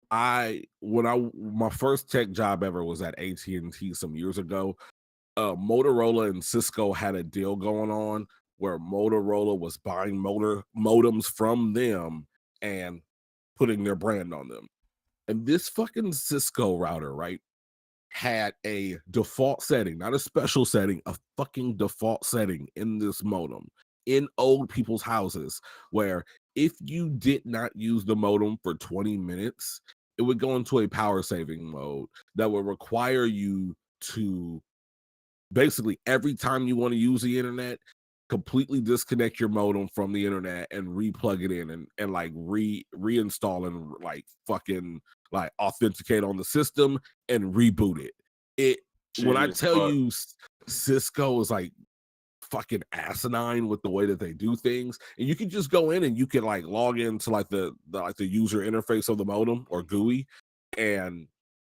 Speaker 2: my first tech job ever was at AT&T some years ago. Motorola and Cisco had a deal going on where Motorola was buying modems from them and putting their brand on them. And this fucking Cisco router, right, had a default setting, not a special setting, a fucking default setting in this modem in old people's houses where if you did not use the modem for 20 minutes, it would go into a power saving mode that would require you to basically every time you want to use the internet, completely disconnect your modem from the internet and re-plug it in and like reinstall and like fucking like authenticate on the system and reboot it. When I tell you Cisco is like fucking asinine with the way that they do things, and you can just go in and you can like log into like the user interface of the modem or GUI, and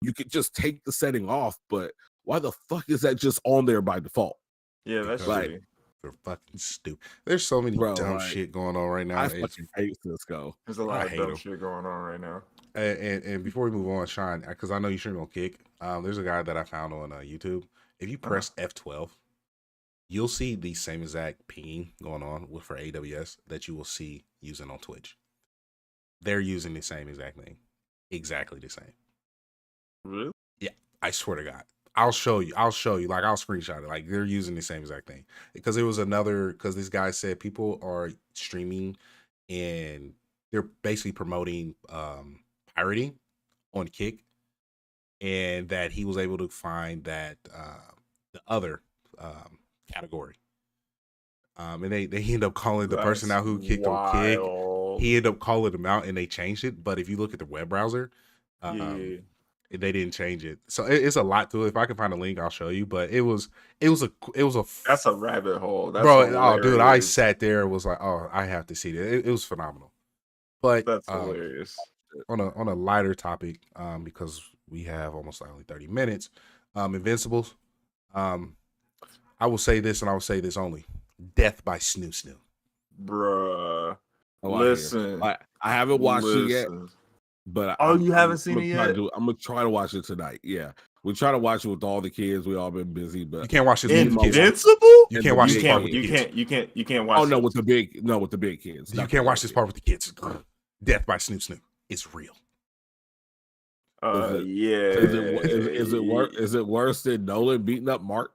Speaker 2: you could just take the setting off. But why the fuck is that just on there by default?
Speaker 3: Yeah, that's
Speaker 1: like they're fucking stupid. There's so many dumb shit going on right now.
Speaker 2: I fucking hate Cisco.
Speaker 3: There's a lot of dumb shit going on right now.
Speaker 1: And before we move on, Sean, because I know you stream on Kick, there's a guy that I found on YouTube. If you press F12, you'll see the same exact pinging going on for AWS that you will see using on Twitch. They're using the same exact thing. Exactly the same.
Speaker 3: Really?
Speaker 1: Yeah, I swear to God. I'll show you. Like, I'll screenshot it. Like, they're using the same exact thing. Because because this guy said people are streaming and they're basically promoting pirating on Kick. And that he was able to find that the other category. And they end up calling the person out who kicked on Kick. He ended up calling them out and they changed it. But if you look at the web browser, they didn't change it. So it's a lot to it. If I can find a link, I'll show you. But it was a
Speaker 3: that's a rabbit hole. That's
Speaker 1: bro. Oh, dude, I sat there and was like, oh, I have to see that. It was phenomenal. But
Speaker 3: that's hilarious.
Speaker 1: On a lighter topic, because we have almost like only 30 minutes. Invincibles. I will say this and I will say this only. Death by Snoo Snoo.
Speaker 3: Bruh. Listen.
Speaker 2: I haven't watched it yet. But
Speaker 3: you haven't seen it yet?
Speaker 2: I'm gonna try to watch it tonight. Yeah. We try to watch it with all the kids. We all been busy, but
Speaker 1: you can't watch this
Speaker 3: Invincible?
Speaker 1: You can't watch this part with the kids.
Speaker 3: You can't watch
Speaker 2: with the big kids.
Speaker 1: You can't watch this part with the kids. Death by Snoo Snoo. It's real.
Speaker 2: Is it worse than Nolan beating up Mark?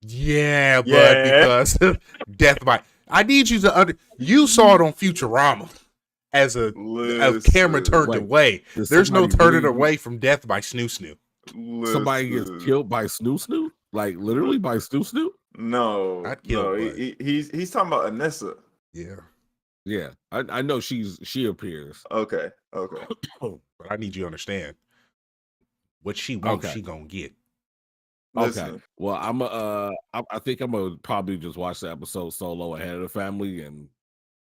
Speaker 1: Yeah, but because Death by I need you to you saw it on Futurama as a camera turned away. There's no turning away from Death by Snoo Snoo.
Speaker 2: Somebody gets killed by Snoo Snoo? Like literally by Snoo Snoo?
Speaker 3: No. He's talking about Anissa.
Speaker 1: Yeah.
Speaker 2: Yeah. I know she appears.
Speaker 3: Okay.
Speaker 1: But I need you to understand what she wants, she gonna get.
Speaker 2: Okay. Well, I think I'm gonna probably just watch the episode solo ahead of the family and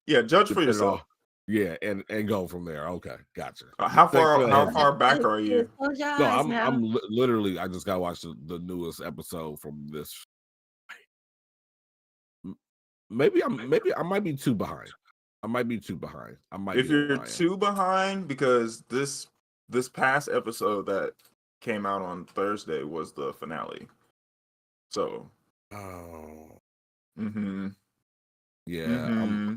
Speaker 3: judge for yourself.
Speaker 2: Yeah, and go from there. Okay, gotcha.
Speaker 3: How far back are you?
Speaker 2: No, I'm literally. I just gotta watch the newest episode from this. Maybe I might be too behind.
Speaker 3: If you're too behind, because this past episode that came out on Thursday was the finale. So.
Speaker 2: Yeah.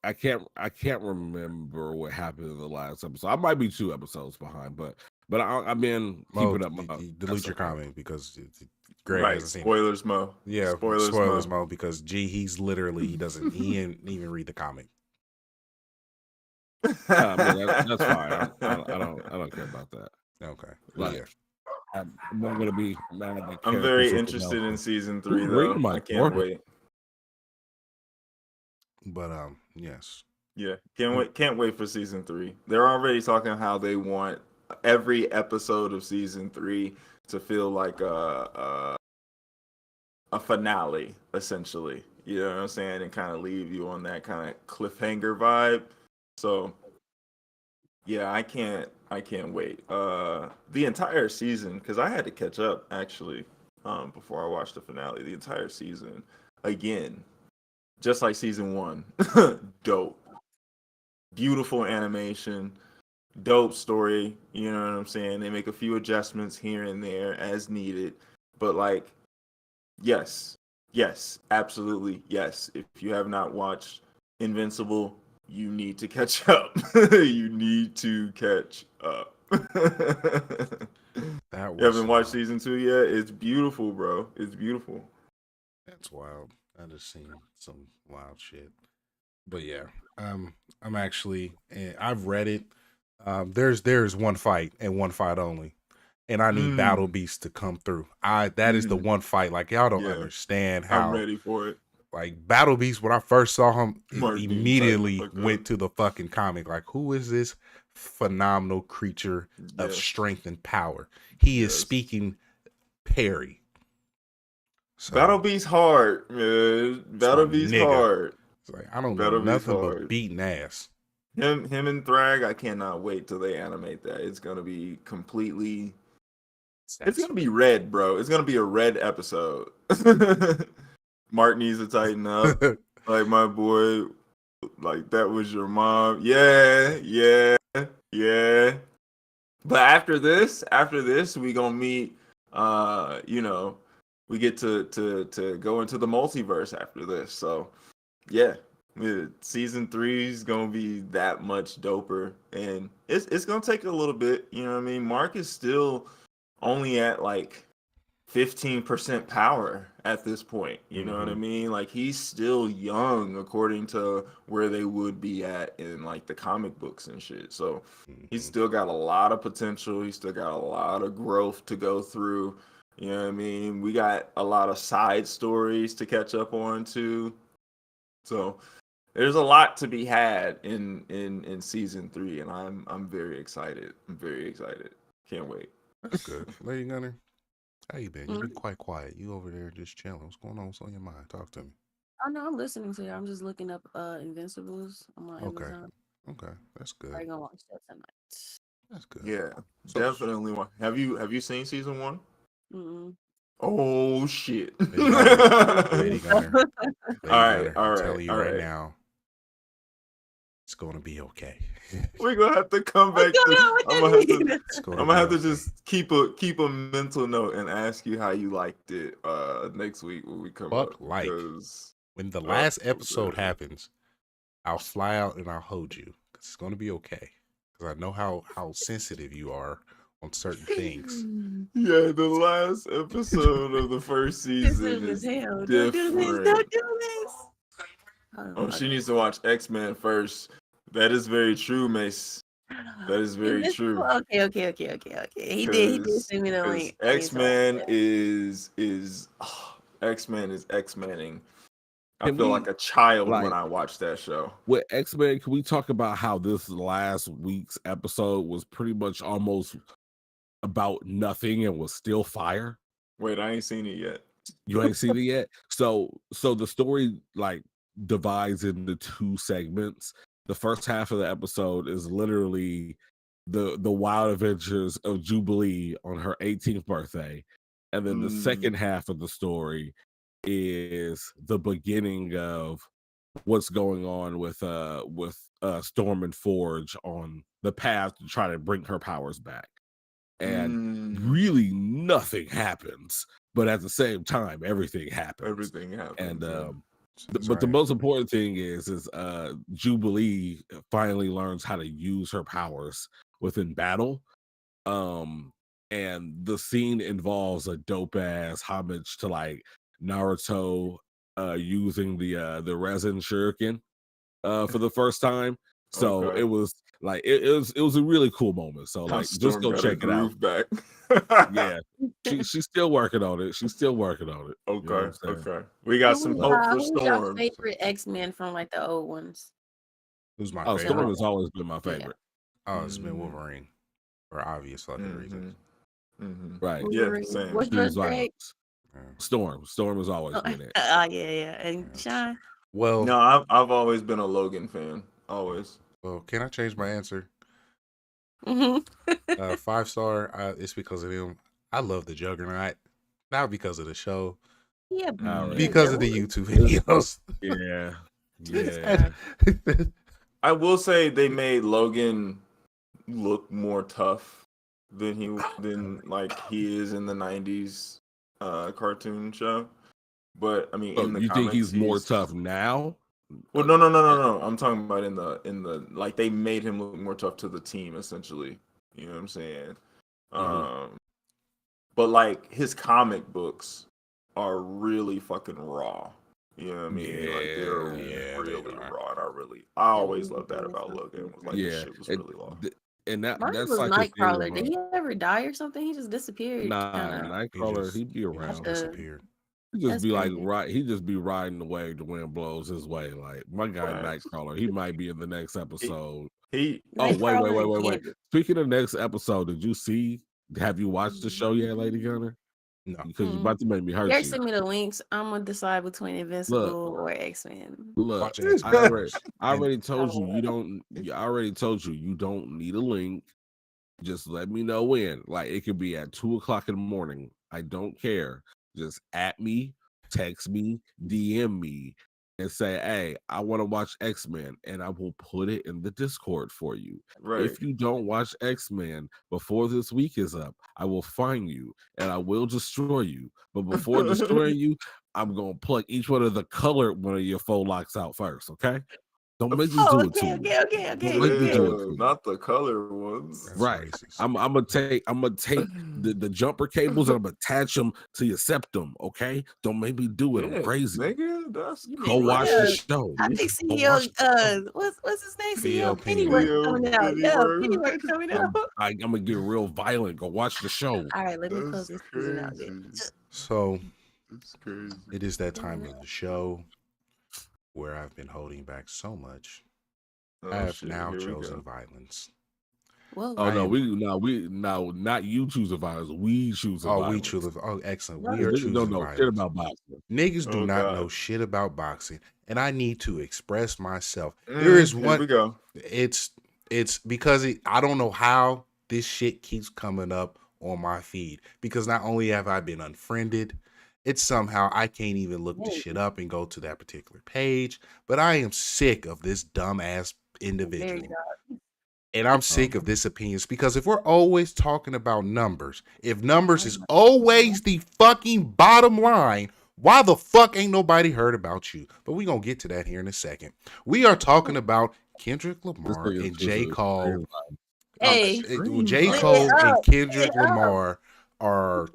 Speaker 2: I can't remember what happened in the last episode. I might be 2 episodes behind, but I've been keeping up.
Speaker 1: Delete your comment because Greg hasn't seen it.
Speaker 3: Spoilers, Mo.
Speaker 1: Yeah,
Speaker 3: Spoilers,
Speaker 1: Mo, because he's literally he didn't even read the comic.
Speaker 2: I mean, that's fine. I don't care about that.
Speaker 1: Okay,
Speaker 2: Like,
Speaker 1: yeah.
Speaker 2: I'm not gonna be mad at
Speaker 3: I'm very interested in season 3 though. I can't wait.
Speaker 1: But yes.
Speaker 3: Yeah, can't wait for season 3. They're already talking how they want every episode of season 3 to feel like a finale, essentially. You know what I'm saying? And kind of leave you on that kind of cliffhanger vibe. So yeah, I can't wait. The entire season, because I had to catch up actually, before I watched the finale. The entire season, again, just like season 1, dope, beautiful animation, dope story. You know what I'm saying? They make a few adjustments here and there as needed, but like, yes, absolutely yes. If you have not watched Invincible, you need to catch up. You need to catch up. You haven't watched season 2 yet? It's beautiful, bro. It's beautiful.
Speaker 1: That's wild. I just seen some wild shit. But yeah, I'm actually, I've read it. There's one fight and one fight only, and I need Battle Beast to come through. That is the one fight. Like, y'all don't understand how
Speaker 3: I'm ready for it.
Speaker 1: Like, Battle Beast, when I first saw him, immediately went to the fucking comic. Like, who is this phenomenal creature of strength and power? He is speaking Perry.
Speaker 3: So, Battle Beast hard, man. Battle Beast hard.
Speaker 1: It's like, I don't know nothing but beating ass.
Speaker 3: Him and Thrag, I cannot wait till they animate that. It's gonna be completely. It's gonna be red, bro. It's gonna be a red episode. Mark needs to tighten up. Like, my boy, like, that was your mom. Yeah. But after this, we gonna meet. We get to go into the multiverse after this. So, yeah, season 3 is gonna be that much doper, and it's gonna take a little bit. You know what I mean? Mark is still only at like 15% power at this point. You know what I mean? Like, he's still young according to where they would be at in like the comic books and shit. So he's still got a lot of potential. He's still got a lot of growth to go through. You know what I mean? We got a lot of side stories to catch up on too. So there's a lot to be had in season 3, and I'm very excited. Can't wait.
Speaker 1: That's good. Lady Gunner, how you been? You've been quite quiet. You over there just chilling. What's going on? What's on your mind? Talk to me.
Speaker 4: I know, I'm listening to you. I'm just looking up Invincibles on my Amazon.
Speaker 1: Okay, that's good.
Speaker 4: I'm gonna watch that tonight.
Speaker 1: That's good.
Speaker 3: Yeah, definitely. Have you seen season 1?
Speaker 4: Mm-mm.
Speaker 3: Oh shit!
Speaker 1: Lady Gunner.
Speaker 3: All right.
Speaker 1: I'm telling you right now, it's gonna be okay.
Speaker 3: We're gonna have to come back. I'm gonna have to just keep a mental note and ask you how you liked it next week when we come up.
Speaker 1: Like, when the last episode happens, I'll fly out and I'll hold you, because it's gonna be okay. Because I know how sensitive you are on certain things.
Speaker 3: Yeah, the last episode of the first season is different. Don't do this. Oh, she needs to watch X-Men first. That is very true, Mace. That is very true.
Speaker 4: Okay. He did send me the link.
Speaker 3: X-Men is X-Men is X-Mening. I feel like a child when I watch that show.
Speaker 2: With X-Men, can we talk about how this last week's episode was pretty much almost about nothing and was still fire?
Speaker 3: Wait, I ain't seen it yet.
Speaker 2: You ain't seen it yet? So the story like divides into 2 segments. The first half of the episode is literally the wild adventures of Jubilee on her 18th birthday. And then the second half of the story is the beginning of what's going on with Storm and Forge on the path to try to bring her powers back. And really nothing happens, but at the same time everything happens. And but the most important thing is Jubilee finally learns how to use her powers within battle. and the scene involves a dope ass homage to like Naruto using the resin shuriken for the first time. So it was like it was a really cool moment. So like just go check it out.
Speaker 3: Back.
Speaker 2: Yeah, she's still working on it. She's still working on it.
Speaker 3: Okay,
Speaker 2: you know
Speaker 3: okay. We got some hope for
Speaker 4: Who's your
Speaker 3: Storm.
Speaker 4: favorite X-Men from like the old ones?
Speaker 1: Who's my
Speaker 2: Storm
Speaker 1: favorite?
Speaker 2: has always been my favorite.
Speaker 1: Oh, it's been Wolverine for obvious fucking reasons.
Speaker 2: Right.
Speaker 3: Yeah, same.
Speaker 4: What's yours, Greg?
Speaker 2: Storm has always been it.
Speaker 4: Yeah. And Sean?
Speaker 1: Well,
Speaker 3: no, I've always been a Logan fan. Always.
Speaker 1: Well, can I change my answer?
Speaker 4: Mm-hmm.
Speaker 1: 5-star. It's because of him. I love the Juggernaut, not because of the show.
Speaker 4: Yeah,
Speaker 1: because of the YouTube videos.
Speaker 2: Yeah.
Speaker 3: I will say they made Logan look more tough than like he is in the 90s cartoon show. But I mean, in the
Speaker 2: you
Speaker 3: comics,
Speaker 2: think he's more tough now?
Speaker 3: Well, no. I'm talking about in the like they made him look more tough to the team essentially. You know what I'm saying? But like his comic books are really fucking raw. You know what I mean? Like they're really raw, and I always loved that about Logan. Was like this shit was really raw.
Speaker 2: And
Speaker 4: Mine
Speaker 2: that's
Speaker 4: was
Speaker 2: like
Speaker 4: Nightcrawler. Did he ever die or something? He just disappeared.
Speaker 2: Nightcrawler, he'd be around.
Speaker 1: He just disappeared.
Speaker 2: He just be like he just be riding the wave the wind blows his way. Like my guy Nightcrawler, he might be in the next episode. Wait. Speaking of next episode, have you watched the show yet, Lady Gunner?
Speaker 1: No.
Speaker 2: Because you're about to make me hurt
Speaker 4: you.
Speaker 2: you.
Speaker 4: Send me the links. I'm gonna decide between Invincible or X-Men.
Speaker 2: Look, I already told you you don't. I already told you you don't need a link. Just let me know when. Like it could be at 2:00 in the morning. I don't care. Just at me, text me, DM me, and say, "Hey, I want to watch X-Men," and I will put it in the Discord for you.
Speaker 3: Right.
Speaker 2: If you don't watch X-Men before this week is up, I will find you and I will destroy you. But before destroying you, I'm gonna pluck each one of the colored one of your faux locks out first. Okay? Don't make me do it to you.
Speaker 4: Okay.
Speaker 3: Not the color ones.
Speaker 1: That's
Speaker 2: right.
Speaker 1: racist.
Speaker 2: I'm gonna take the jumper cables and I'm gonna attach them to your septum. Okay, don't make me do it. I'm crazy.
Speaker 3: Nigga,
Speaker 2: Go watch the show.
Speaker 4: I think CEO, what's his name? CEO Pennyworth coming out. Pennyworth coming out.
Speaker 2: I'm gonna get real violent. Go watch the show.
Speaker 4: All right, let me close this season out there.
Speaker 1: So
Speaker 3: it's crazy.
Speaker 1: It is that time of the show where I've been holding back so much. I have now chosen violence.
Speaker 4: Well,
Speaker 2: not you choosing violence. We choose violence.
Speaker 1: We choose. Oh, excellent. We
Speaker 2: are
Speaker 1: choosing
Speaker 2: don't know
Speaker 1: violence.
Speaker 2: Shit about boxing.
Speaker 1: Niggas do not know shit about boxing, and I need to express myself. There is one.
Speaker 3: Here we go.
Speaker 1: It's because I don't know how this shit keeps coming up on my feed, because not only have I been unfriended, it's somehow I can't even look the shit up and go to that particular page. But I am sick of this dumbass individual. And I'm sick of this opinions, because if we're always talking about numbers, if numbers is always the fucking bottom line, why the fuck ain't nobody heard about you? But we're going to get to that here in a second. We are talking about Kendrick Lamar and J. Cole.
Speaker 4: Hey,
Speaker 1: J. Cole and Kendrick Lamar are...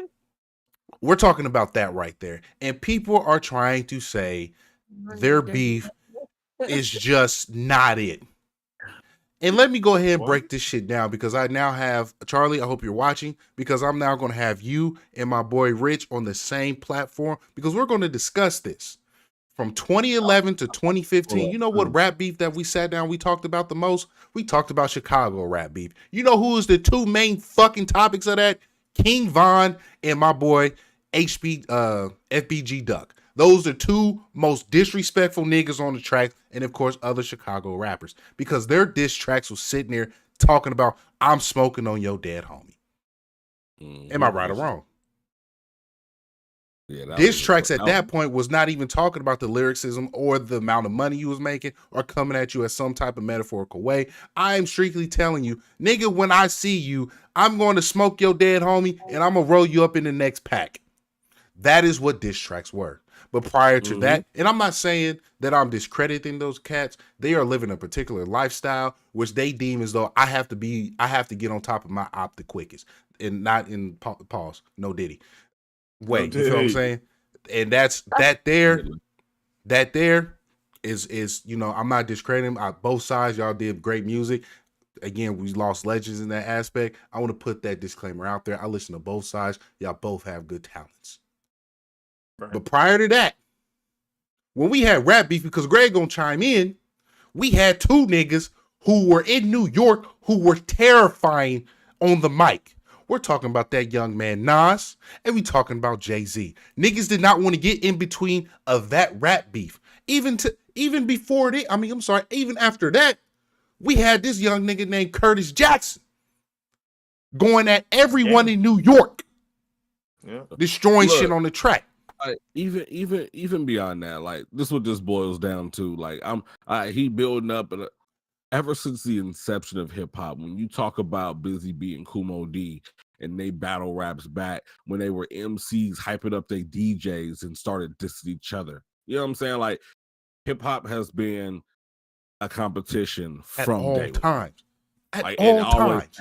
Speaker 1: We're talking about that right there. And people are trying to say their beef is just not it. And let me go ahead and break this shit down, because I now have, Charlie, I hope you're watching, because I'm now going to have you and my boy Rich on the same platform, because we're going to discuss this. From 2011 to 2015, you know what rap beef that we sat down, we talked about the most? We talked about Chicago rap beef. You know who is the two main fucking topics of that? King Von and my boy FBG Duck. Those are two most disrespectful niggas on the track, and of course other Chicago rappers, because their diss tracks was sitting there talking about, I'm smoking on your dead homie. Am I right or wrong?
Speaker 2: Yeah,
Speaker 1: diss tracks at that point was not even talking about the lyricism or the amount of money you was making or coming at you as some type of metaphorical way. I am strictly telling you, nigga, when I see you, I'm going to smoke your dead homie and I'm going to roll you up in the next pack. That is what diss tracks were. But prior to that, and I'm not saying that I'm discrediting those cats, they are living a particular lifestyle which they deem as though I have to get on top of my op the quickest, and not in pause, no Diddy. Wait, you feel what I'm saying? And that there is I'm not discrediting both sides. Y'all did great music. Again, we lost legends in that aspect. I want to put that disclaimer out there. I listen to both sides. Y'all both have good talents. Right. But prior to that, when we had rap beef, because Greg gonna chime in, we had two niggas who were in New York who were terrifying on the mic. We're talking about that young man Nas, and we talking about Jay-Z. Niggas did not want to get in between of that rap beef. Even after that, we had this young nigga named Curtis Jackson going at everyone in New York, destroying shit on the track.
Speaker 2: Even beyond that, like this is what this boils down to. Like he building up, ever since the inception of hip hop. When you talk about Busy Bee and Kumo D, and they battle raps back when they were MCs hyping up their DJs and started dissing each other. You know what I'm saying? Like hip hop has been a competition from
Speaker 1: all times.
Speaker 2: At all times.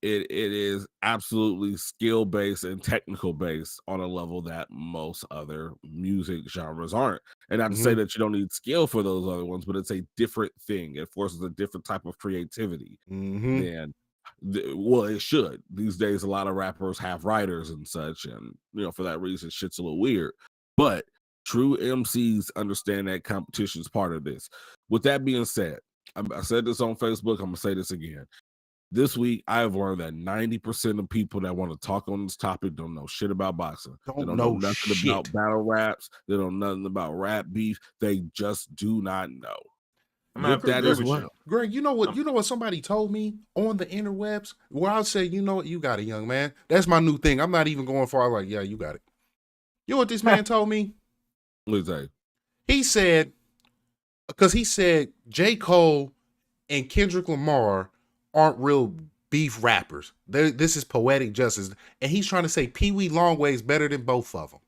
Speaker 2: It is absolutely skill based and technical based on a level that most other music genres aren't. And not to say that you don't need skill for those other ones, but it's a different thing. It forces a different type of creativity than it should. These days, a lot of rappers have writers and such, and for that reason, shit's a little weird. But true MCs understand that competition is part of this. With that being said, I said this on Facebook. I'm gonna say this again. This week, I have learned that 90% of people that want to talk on this topic don't know shit about boxing. They don't know nothing about battle raps. They don't know nothing about rap beef. They just do not know. That is what,
Speaker 1: Greg, you know what somebody told me on the interwebs, where I'll say, you got it, young man. That's my new thing. I'm not even going far. Like, yeah, you got it. You know what this man told me?
Speaker 2: What did he say?
Speaker 1: He said, because he said J. Cole and Kendrick Lamar aren't real beef rappers. This is poetic justice. And he's trying to say Pee-wee Longway is better than both of them.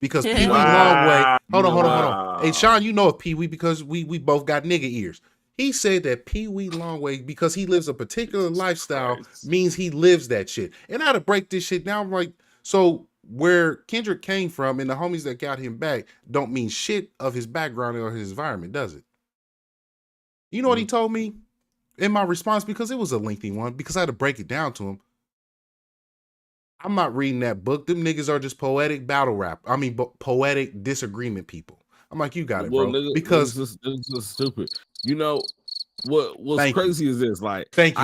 Speaker 1: Because Pee-wee Longway, hold on. Hey, Sean, you know of Pee-wee because we both got nigga ears. He said that Pee-wee Longway, because he lives a particular lifestyle, means he lives that shit. And I had to break this shit down. Like, so where Kendrick came from and the homies that got him back don't mean shit of his background or his environment, does it? You know what he told me in my response? Because it was a lengthy one, because I had to break it down to him. I'm not reading that book. Them niggas are just poetic battle rap. I mean, poetic disagreement people. I'm like, you got it, bro. Because
Speaker 2: this is stupid. What's crazy is this. Like,
Speaker 1: thank you,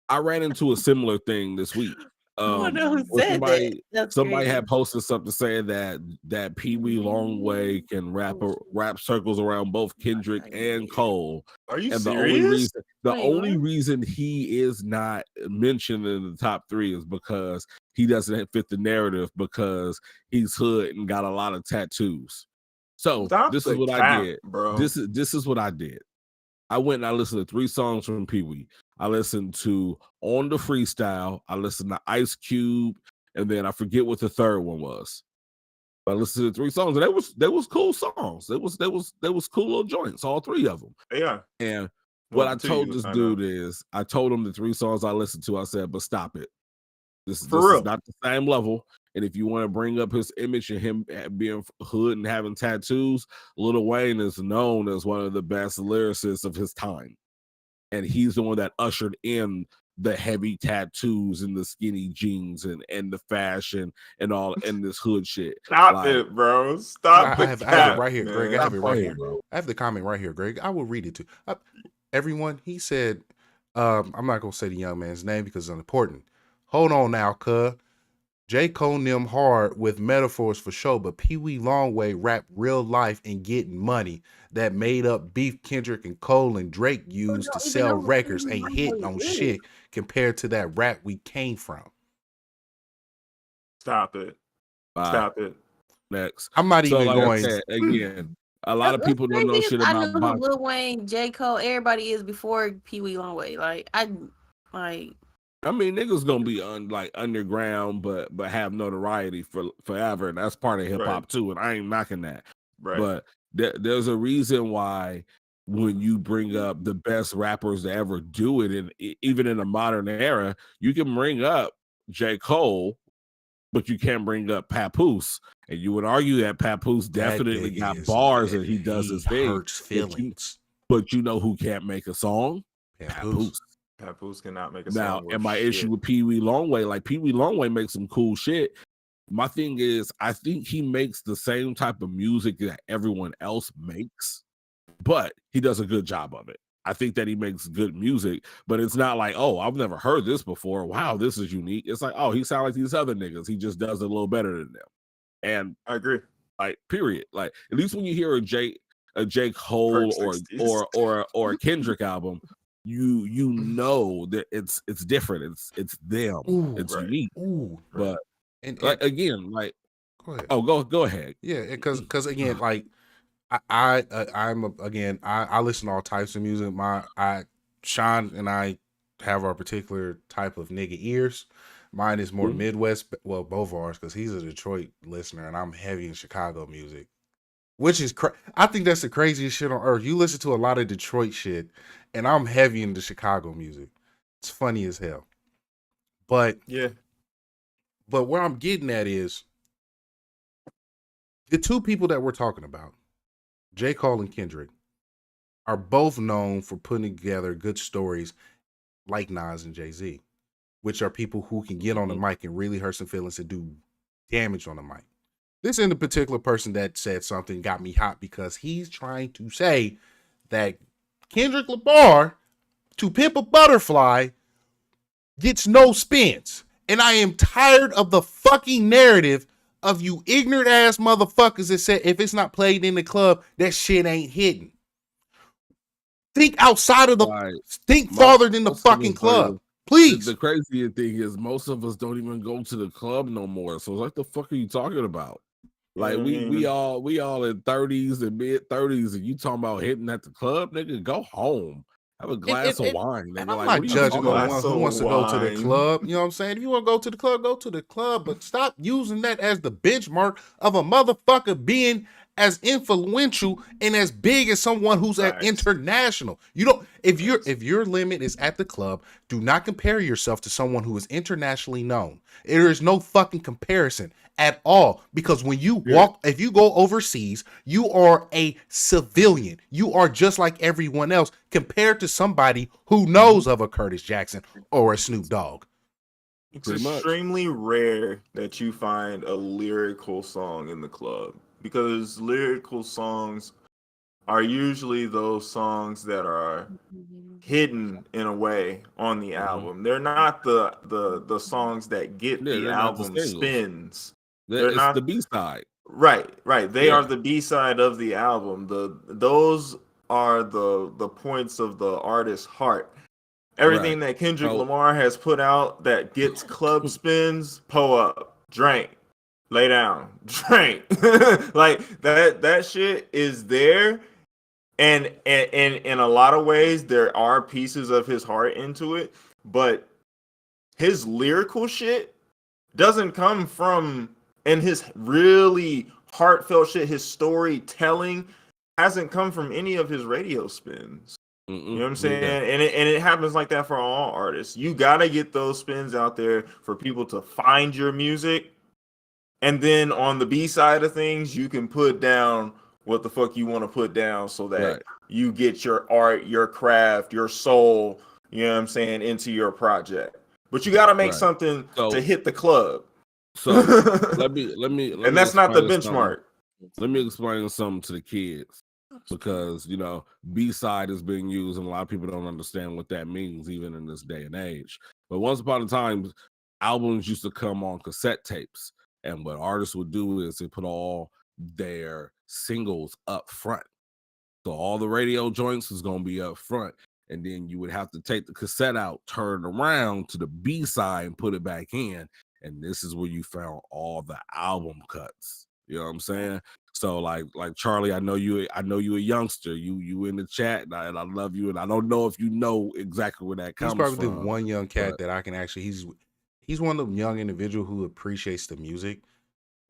Speaker 2: I ran into a similar thing this week. Somebody had posted something saying that Pee-wee Longway can rap circles around both Kendrick and Cole.
Speaker 3: Are you serious?
Speaker 2: The only reason he is not mentioned in the top 3 is because he doesn't fit the narrative, because he's hood and got a lot of tattoos. So this is what I did, bro. This is what I did. I went and I listened to 3 songs from Pee-wee. I listened to On the Freestyle. I listened to Ice Cube, and then I forget what the third one was. But I listened to 3 songs, and they was cool songs. They was cool little joints, all 3 of them.
Speaker 3: Yeah.
Speaker 2: And what I told this dude is, I told him the 3 songs I listened to. I said, but stop it. This is not the same level. And if you want to bring up his image and him being hood and having tattoos, Lil Wayne is known as one of the best lyricists of his time. And he's the one that ushered in the heavy tattoos and the skinny jeans and the fashion and all and this hood shit.
Speaker 3: Stop it, bro. Stop it.
Speaker 1: I have it right here, Greg. I have it right here, bro. I have the comment right here, Greg. I will read it too. Everyone, he said, I'm not going to say the young man's name because it's unimportant. Hold on now, cuz. J. Cole them hard with metaphors for sure, but Pee-wee Longway rap real life and getting money. That made up beef Kendrick and Cole and Drake used to sell records ain't hitting on shit compared to that rap we came from.
Speaker 3: Stop it. Stop it.
Speaker 2: Next.
Speaker 1: I'm not even going.
Speaker 2: Again, a lot of people don't know shit about
Speaker 4: boxing. I know who Lil Wayne, J. Cole, everybody is before Pee-wee Longway.
Speaker 2: I mean, niggas gonna be like underground, but have notoriety for forever, and that's part of hip hop too. And I ain't knocking that, but there's a reason why when you bring up the best rappers to ever do it, and even in the modern era, you can bring up J. Cole, but you can't bring up Papoose. And you would argue that Papoose definitely got bars and he does his thing.
Speaker 1: Hurts feelings.
Speaker 2: But you know who can't make a song? Papoose.
Speaker 3: Papoose cannot make a
Speaker 2: now,
Speaker 3: song.
Speaker 2: And my issue with Pee Wee Longway, like Pee Wee Longway makes some cool shit. My thing is, I think he makes the same type of music that everyone else makes, but he does a good job of it. I think that he makes good music, but it's not like, oh, I've never heard this before. Wow, this is unique. It's like, oh, he sounds like these other niggas. He just does it a little better than them. And
Speaker 3: I agree.
Speaker 2: Like, period. Like, at least when you hear a J. Cole or a Kendrick album, you know that it's different. It's them. It's unique. But and like again, like
Speaker 1: go ahead.
Speaker 2: Go ahead.
Speaker 1: Yeah, because again, like I listen to all types of music. Sean and I have our particular type of nigga ears. Mine is more Midwest. Well, both of ours, because he's a Detroit listener and I'm heavy in Chicago music, which is I think that's the craziest shit on earth. You listen to a lot of Detroit shit, and I'm heavy into Chicago music. It's funny as hell. But where I'm getting at is the two people that we're talking about, J. Cole and Kendrick, are both known for putting together good stories like Nas and Jay-Z, which are people who can get on the mic and really hurt some feelings and do damage on the mic. This in the particular person that said something got me hot because he's trying to say that Kendrick Lamar, To Pimp a Butterfly, gets no spins. And I am tired of the fucking narrative of you ignorant ass motherfuckers that said if it's not played in the club, that shit ain't hitting. Think outside of think farther than the fucking club. Please.
Speaker 2: The crazy thing is most of us don't even go to the club no more. So like, the fuck are you talking about? Like we all in 30s and mid 30s, and you talking about hitting at the club, nigga? Go home, have a glass of wine. Nigga.
Speaker 1: And I'm not judging the one who wants to go to the club. You know what I'm saying? If you want to go to the club, go to the club. But stop using that as the benchmark of a motherfucker being as influential and as big as someone who's at international. You don't. If your limit is at the club, do not compare yourself to someone who is internationally known. There is no fucking comparison at all, because when you walk, if you go overseas, you are a civilian. You are just like everyone else compared to somebody who knows of a Curtis Jackson or a Snoop Dogg.
Speaker 3: It's extremely rare that you find a lyrical song in the club, because lyrical songs are usually those songs that are hidden in a way on the album. They're not the songs that get the album spins.
Speaker 2: They're not the B-side.
Speaker 3: Right. They are the B-side of the album. Those are the points of the artist's heart. Everything that Kendrick Lamar has put out that gets club spins, pull up, drink, lay down, drink. Like that shit is there. And in a lot of ways, there are pieces of his heart into it, but his lyrical shit doesn't come from, and his really heartfelt shit, his storytelling hasn't come from any of his radio spins. You know what I'm saying? And it happens like that for all artists. You gotta get those spins out there for people to find your music, and then on the B side of things, you can put down what the fuck you want to put down so that you get your art, your craft, your soul, you know what I'm saying, into your project. But you got to make something to hit the club.
Speaker 2: So let me
Speaker 3: and that's not the benchmark.
Speaker 2: Let me explain something to the kids, because B-side is being used and a lot of people don't understand what that means even in this day and age. But once upon a time, albums used to come on cassette tapes, and what artists would do is they put all their singles up front. So all the radio joints is going to be up front, and then you would have to take the cassette out, turn it around to the B side and put it back in, and this is where you found all the album cuts. You know what I'm saying? So like Charlie, I know you a youngster. You in the chat, and I love you, and I don't know if you know exactly where that
Speaker 1: He's
Speaker 2: comes
Speaker 1: probably the
Speaker 2: from.
Speaker 1: one young cat that I can actually. He's one of them young individuals who appreciates the music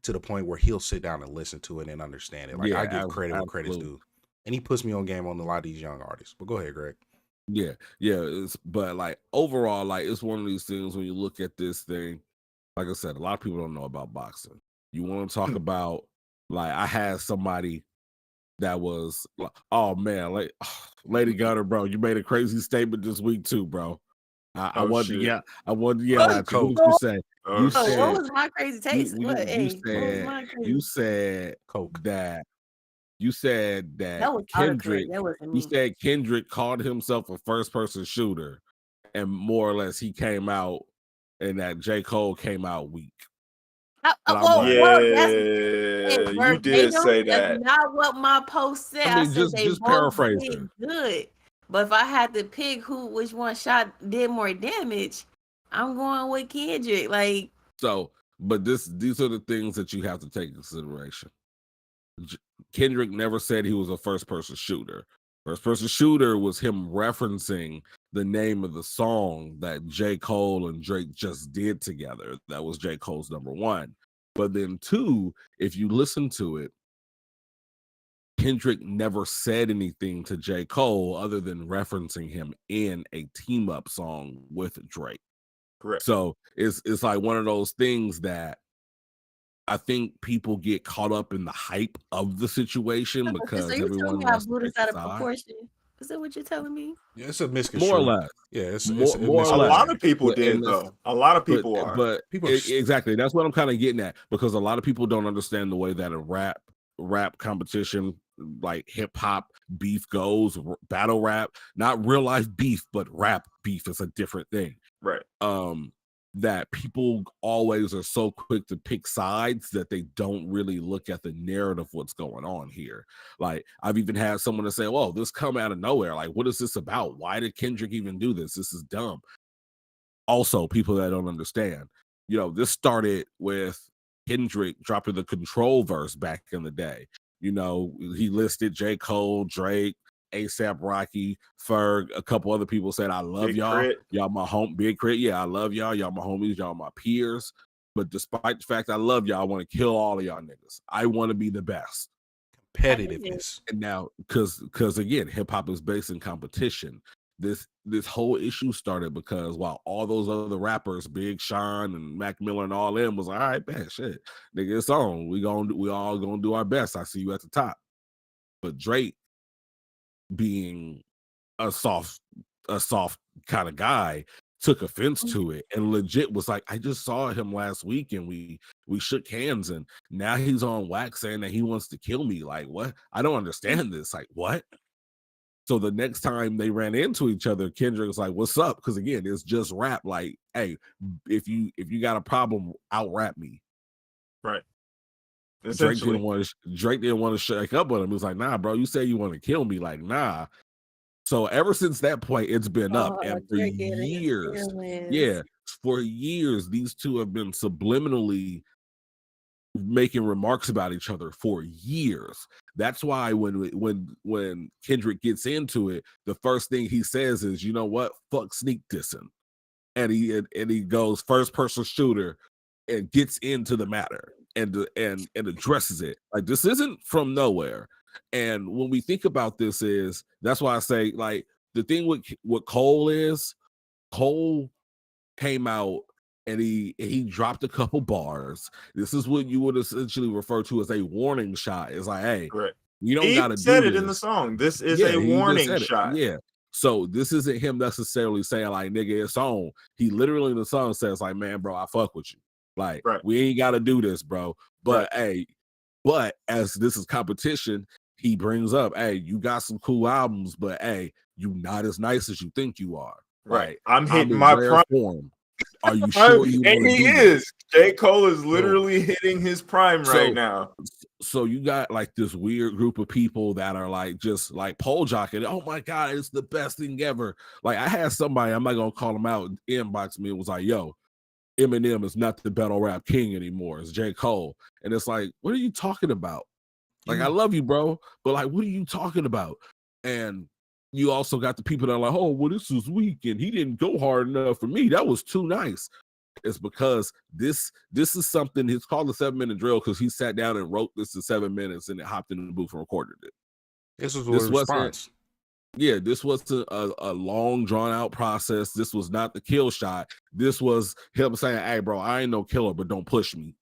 Speaker 1: to the point where he'll sit down and listen to it and understand it. Like I give credit where credit's due, and he puts me on game on a lot of these young artists. But go ahead, Greg.
Speaker 2: Yeah. But like overall, like it's one of these things when you look at this thing. Like I said, a lot of people don't know about boxing. You want to talk about like I had somebody that was like, oh man, like Lady Gunner, bro, you made a crazy statement this week too, bro. I wanted to yell at you. What did you say? You said
Speaker 4: what was my crazy taste?
Speaker 2: You said
Speaker 1: Coke.
Speaker 2: You said that
Speaker 4: was
Speaker 2: Kendrick.
Speaker 4: that wasn't
Speaker 2: You
Speaker 4: me.
Speaker 2: said Kendrick called himself a first-person shooter, and more or less he came out, and that J. Cole came out weak.
Speaker 3: You did say that.
Speaker 4: That's not what my post said.
Speaker 2: I mean,
Speaker 4: said
Speaker 2: just
Speaker 4: they both
Speaker 2: paraphrasing.
Speaker 4: did good, but if I had to pick which one did more damage, I'm going with Kendrick. Like
Speaker 2: so, but these are the things that you have to take into consideration. Kendrick never said he was a first-person shooter. First-person shooter was him referencing the name of the song that J. Cole and Drake just did together. That was J. Cole's number one. But then two, if you listen to it, Kendrick never said anything to J. Cole other than referencing him in a team-up song with Drake.
Speaker 3: Correct.
Speaker 2: So it's like one of those things that I think people get caught up in the hype of the situation because everyone wants to take
Speaker 4: out of proportion. Is that what you're telling me?
Speaker 1: Yeah, it's a misconception.
Speaker 2: More or less.
Speaker 1: Yeah, it's
Speaker 2: more
Speaker 3: a lot of people did though. A lot of people are.
Speaker 2: But exactly, that's what I'm kind of getting at, because a lot of people don't understand the way that a rap competition like hip hop beef goes, battle rap, not real life beef, but rap beef is a different thing.
Speaker 3: Right.
Speaker 2: That people always are so quick to pick sides that they don't really look at the narrative, what's going on here. Like I've even had someone to say, well, this come out of nowhere. Like, what is this about? Why did Kendrick even do this? This is dumb. Also, people that don't understand, this started with Kendrick dropping the Control verse back in the day. He listed J. Cole, Drake, ASAP Rocky, Ferg, a couple other people said, I love
Speaker 3: Big
Speaker 2: y'all.
Speaker 3: Crit.
Speaker 2: Y'all my home, Big Crit. Yeah, I love y'all. Y'all my homies. Y'all my peers. But despite the fact I love y'all, I want to kill all of y'all niggas. I want to be the best.
Speaker 1: Competitiveness.
Speaker 2: And now, because again, hip hop is based in competition. This whole issue started because while all those other rappers, Big Sean and Mac Miller and all them was like, all right, man, shit, nigga, it's on. We all gonna do our best. I see you at the top. But Drake, being a soft kind of guy, took offense to it and legit was like, I just saw him last week and we shook hands and now he's on wax saying that he wants to kill me. Like, what? I don't understand this. Like, what? So the next time they ran into each other, Kendrick was like, what's up? Because again, it's just rap. Like, hey, if you got a problem, out rap me.
Speaker 3: Right.
Speaker 2: Drake didn't want to shake up with him. He was like, nah, bro, you say you want to kill me. Like, nah. So ever since that point, it's been up. And for years, these two have been subliminally making remarks about each other for years. That's why when Kendrick gets into it, the first thing he says is, you know what? Fuck sneak dissing. And he goes first person shooter and gets into the matter and addresses it. Like, this isn't from nowhere. And when we think about this, that's why I say, like, the thing with what Cole came out and he dropped a couple bars. This is what you would essentially refer to as a warning shot. It's like, hey,
Speaker 3: correct.
Speaker 2: You don't got to do this.
Speaker 3: He said it in the song. This is a warning shot.
Speaker 2: Yeah. So this isn't him necessarily saying like, nigga, it's on. He literally in the song says like, man, bro, I fuck with you. Like, we ain't got to do this, bro. But hey, as this is competition, he brings up, hey, you got some cool albums, but hey, you not as nice as you think you are.
Speaker 3: Right. I'm hitting my prime
Speaker 2: form. Are you sure you
Speaker 3: and he is. J. Cole is literally hitting his prime right now.
Speaker 2: So you got like this weird group of people that are like just like pole jockeying. Oh my God, it's the best thing ever. Like I had somebody, I'm not gonna call him out, inbox me. It was like, yo, Eminem is not the battle rap king anymore. It's J. Cole. And it's like, what are you talking about? Like, I love you, bro, but like, what are you talking about? And you also got the people that are like, oh, well, this was weak and he didn't go hard enough for me. That was too nice. It's because this is something, it's called the 7-minute drill because he sat down and wrote this in 7 minutes and then hopped in the booth and recorded it.
Speaker 1: This was a response.
Speaker 2: Yeah, this wasn't a long, drawn-out process. This was not the kill shot. This was him saying, hey, bro, I ain't no killer, but don't push me.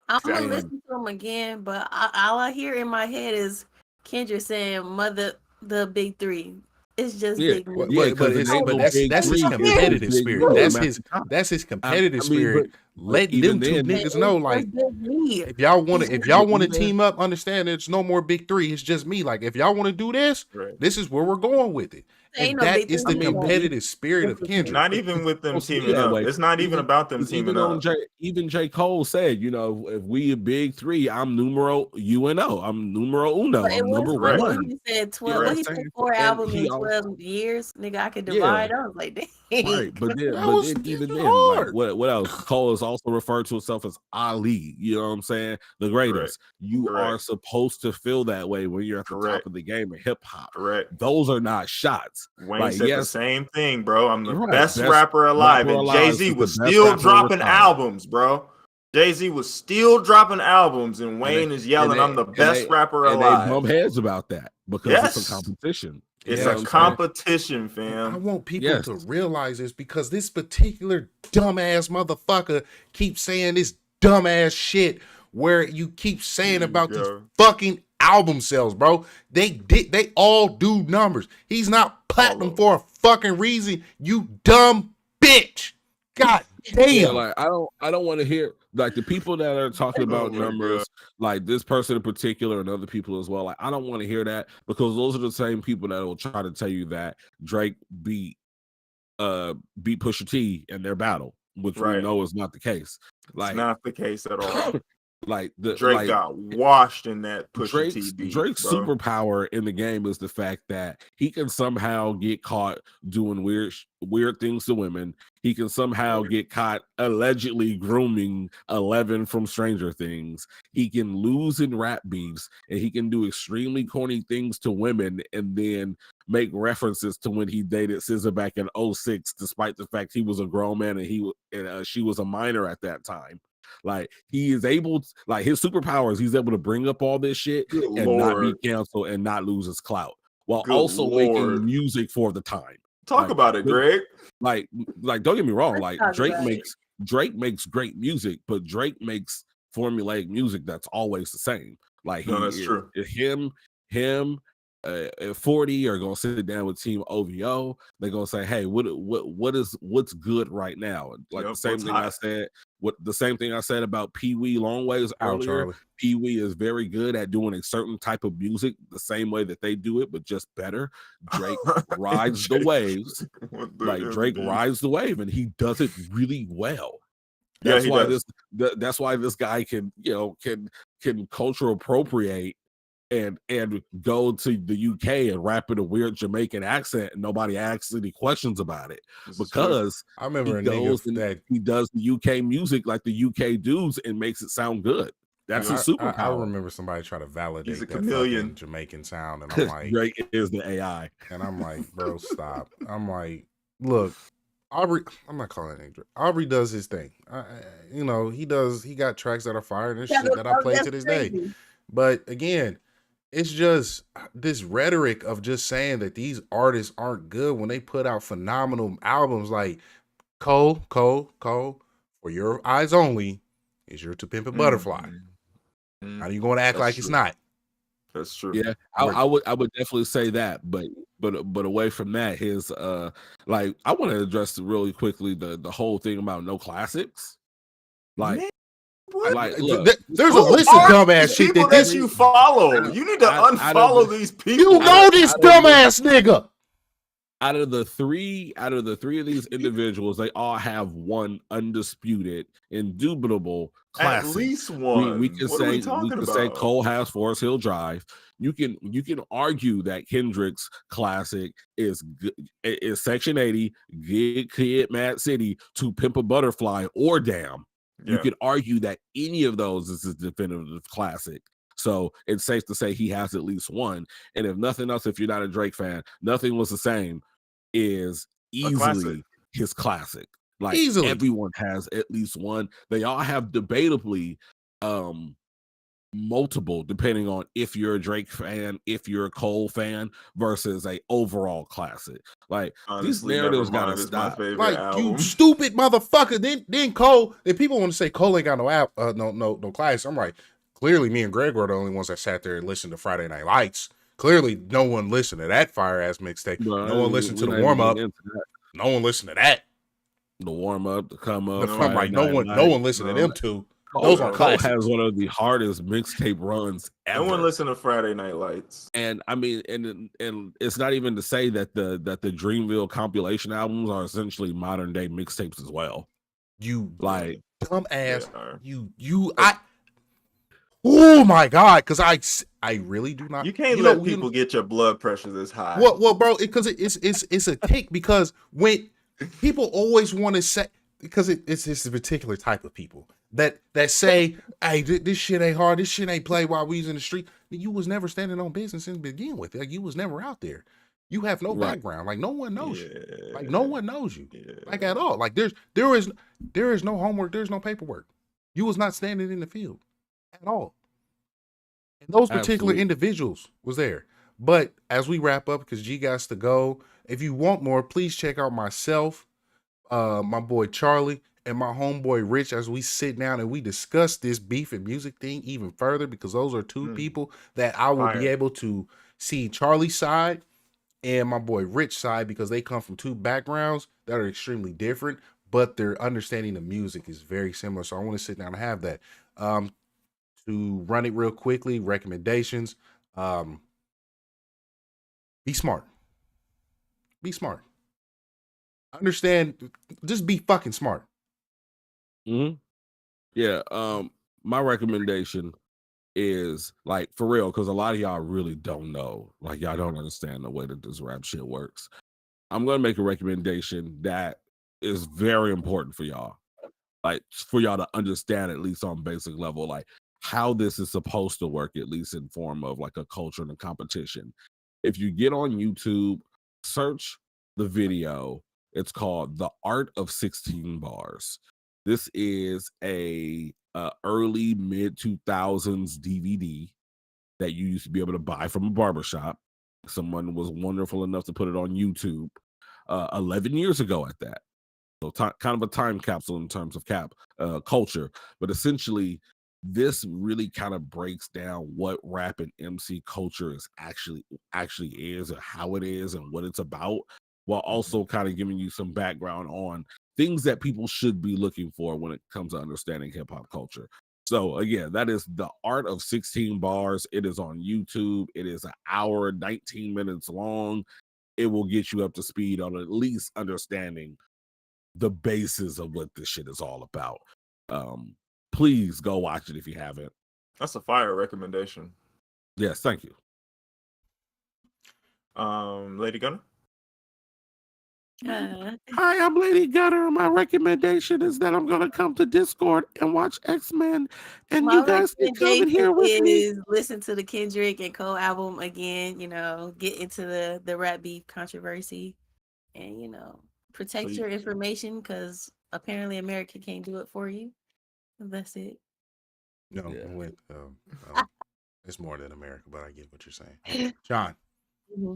Speaker 4: I'm going to listen to him again, but all I hear in my head is Kendra saying, mother, the big three. It's just big.
Speaker 1: But that's his competitive spirit. That's his competitive spirit. Let them two niggas know, like, if y'all want to team up, understand there's no more big three. It's just me. Like, if y'all want to do this, this is where we're going with it. And that is the competitive spirit of Kendrick.
Speaker 3: Not even with them teaming up. It's not even about them teaming up.
Speaker 2: Even J. Cole said, you know, if we a big three, I'm numero UNO. I'm numero uno. I'm number one.
Speaker 4: He said 12. What he said 4 albums in 12 years. Nigga, I could divide. I was like, dang.
Speaker 2: Right, but even then, like, what else? Cole is also referred to himself as Ali. You know what I'm saying? The greatest. You are supposed to feel that way when you're at the top of the game in hip hop. Those are not shots.
Speaker 3: Wayne said the same thing, bro. I'm the best rapper alive. And Jay-Z was still dropping albums, bro. Jay-Z was still dropping albums, and Wayne is yelling, I'm the best rapper alive.
Speaker 2: And they bump heads about that because it's a competition.
Speaker 3: It's a competition, fam.
Speaker 1: I want people to realize this because this particular dumbass motherfucker keeps saying this dumbass shit where you keep saying about these fucking album sales, bro. They all do numbers. He's not platinum for a fucking reason, you dumb bitch. God damn.
Speaker 2: Yeah, like I don't want to hear like the people that are talking about numbers, like this person in particular and other people as well. Like I don't want to hear that because those are the same people that will try to tell you that Drake beat Pusha T in their battle, which we know is not the case. Like
Speaker 3: it's not the case at all.
Speaker 2: Like
Speaker 3: Drake got washed in that Pusha T beat.
Speaker 2: Drake's superpower in the game is the fact that he can somehow get caught doing weird things to women. He can somehow get caught allegedly grooming 11 from Stranger Things. He can lose in rap beefs, and he can do extremely corny things to women and then make references to when he dated SZA back in 2006, despite the fact he was a grown man and she was a minor at that time. Like he is able to, like his superpower is he's able to bring up all this shit not be canceled and not lose his clout while also making music for the time.
Speaker 3: Talk about it, Greg.
Speaker 2: Like don't get me wrong. Like Drake makes great music, but Drake makes formulaic music that's always the same. Like
Speaker 3: that's true.
Speaker 2: Him 40 are gonna sit down with Team OVO. They're gonna say, hey, what's good right now? Like the same thing I said about Pee Wee Longways earlier. Pee Wee is very good at doing a certain type of music the same way that they do it, but just better. Drake rides the waves. Drake rides the wave, and he does it really well. That's why this guy can cultural appropriate and go to the UK and rap in a weird Jamaican accent and nobody asks any questions about it because
Speaker 1: I remember
Speaker 2: he does the UK music like the UK dudes and makes it sound good. That's his superpower.
Speaker 1: I remember somebody try to validate
Speaker 3: He's a
Speaker 1: that
Speaker 3: chameleon
Speaker 1: Jamaican sound, and I'm like,
Speaker 2: Drake is the AI,
Speaker 1: and I'm like, bro, stop. I'm like, look, Aubrey. I'm not calling it Drake. Aubrey does his thing. He got tracks that are fire and shit that I play to this day. But again, it's just this rhetoric of just saying that these artists aren't good when they put out phenomenal albums like Cole, For Your Eyes Only is your To Pimp a Butterfly. How are you going to act like it's not?
Speaker 3: That's true.
Speaker 2: Yeah, I would definitely say that, but away from that, his I want to address really quickly the whole thing about no classics. Like, look,
Speaker 1: there's a list of dumbass shit
Speaker 3: that you follow. You need to unfollow these people.
Speaker 1: You know this dumbass nigga.
Speaker 2: Out of the three of these individuals, they all have one undisputed, indubitable
Speaker 3: At
Speaker 2: classic.
Speaker 3: least one.
Speaker 2: We can
Speaker 3: What are we
Speaker 2: say
Speaker 3: talking
Speaker 2: say
Speaker 3: about?
Speaker 2: Cole has Forest Hill Drive. You can argue that Kendrick's classic is Section 80, Good Kid, Mad City, To Pimp a Butterfly, or Damn. You
Speaker 3: Yeah.
Speaker 2: could argue that any of those is a definitive classic. So it's safe to say he has at least one. And if nothing else, if you're not a Drake fan, Nothing Was the Same is easily his classic. Like everyone has at least one. They all have debatably multiple, depending on if you're a Drake fan, if you're a Cole fan, versus a overall classic. Like these
Speaker 3: Honestly,
Speaker 2: narratives gotta
Speaker 3: Nevermind is my
Speaker 2: stop.
Speaker 3: favorite
Speaker 1: Like
Speaker 3: album.
Speaker 1: you stupid motherfucker. Then Cole. If people want to say Cole ain't got no class, I'm like, clearly me and Greg were the only ones that sat there and listened to Friday Night Lights. Clearly, no one listened to that fire ass mixtape. No one listened to the warm up. No one listened to that.
Speaker 2: The warm up, the come up.
Speaker 1: I'm like, no one listened to them two. Those are
Speaker 2: Cole
Speaker 1: classics.
Speaker 2: has one of the hardest mixtape runs ever.
Speaker 3: No one listened to Friday Night Lights.
Speaker 2: And I mean, and it's not even to say that the Dreamville compilation albums are essentially modern day mixtapes as well.
Speaker 1: You
Speaker 2: like
Speaker 1: dumb ass. Oh my god, because I really do not.
Speaker 3: You can't let people get your blood pressure this high.
Speaker 1: Well, bro, because it's a tick. Because when people always want to say, because it's this particular type of people that say, hey, this shit ain't hard. This shit ain't played while we was in the street. You was never standing on business to begin with. Like you was never out there. You have no background. Like no one knows you. Like no one knows you. Like at all. Like there is no homework. There's no paperwork. You was not standing in the field at all. And those particular individuals was there. But as we wrap up, because G got to go, if you want more, please check out myself, my boy Charlie, and my homeboy Rich as we sit down and we discuss this beef and music thing even further, because those are two people that I will be able to see Charlie's side and my boy Rich side, because they come from two backgrounds that are extremely different, but their understanding of music is very similar. So I want to sit down and have that. To run it real quickly, recommendations. Be smart. Be smart. Understand. Just be fucking smart.
Speaker 2: Mm-hmm. Yeah. My recommendation is like for real, because a lot of y'all really don't know. Like y'all don't understand the way that this rap shit works. I'm gonna make a recommendation that is very important for y'all. Like for y'all to understand, at least on basic level, like how this is supposed to work, at least in form of like a culture and a competition. If you get on YouTube, search the video. It's called The Art of 16 Bars. This is a early mid 2000s DVD that you used to be able to buy from a barbershop. Someone was wonderful enough to put it on YouTube 11 years ago at that. So kind of a time capsule in terms of culture, but essentially this really kind of breaks down what rap and MC culture is actually is, and how it is, and what it's about, while also kind of giving you some background on things that people should be looking for when it comes to understanding hip hop culture. So again, that is The Art of 16 Bars. It is on YouTube. It is an hour, 19 minutes long. It will get you up to speed on at least understanding the basis of what this shit is all about. Please go watch it if you haven't.
Speaker 3: That's a fire recommendation.
Speaker 2: Yes, thank you.
Speaker 3: Lady Gunner?
Speaker 2: Hi, I'm Lady Gunner. My recommendation is that I'm going to come to Discord and watch X-Men, and you guys can come in here with me.
Speaker 4: Listen to the Kendrick and Cole album again, get into the rap beef controversy, and, protect your information, because apparently America can't do it for you. That's it.
Speaker 1: No, it's more than America, but I get what you're saying. John.
Speaker 4: Mm-hmm.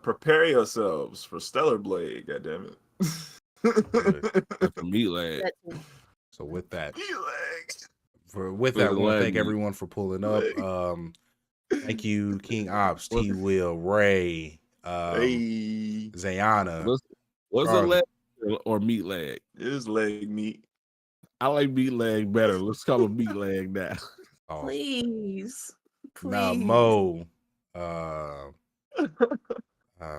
Speaker 3: Prepare yourselves for Stellar Blade, goddammit.
Speaker 2: For meat leg.
Speaker 1: So with that, I
Speaker 2: For
Speaker 1: want to thank everyone for pulling up. Thank you, King Ops, T Will, Ray, Zayana.
Speaker 2: What's a leg or meat leg?
Speaker 3: It is leg meat.
Speaker 2: I like meat leg better. Let's call it meat leg now.
Speaker 1: Oh.
Speaker 4: Please.
Speaker 1: Now, Mo,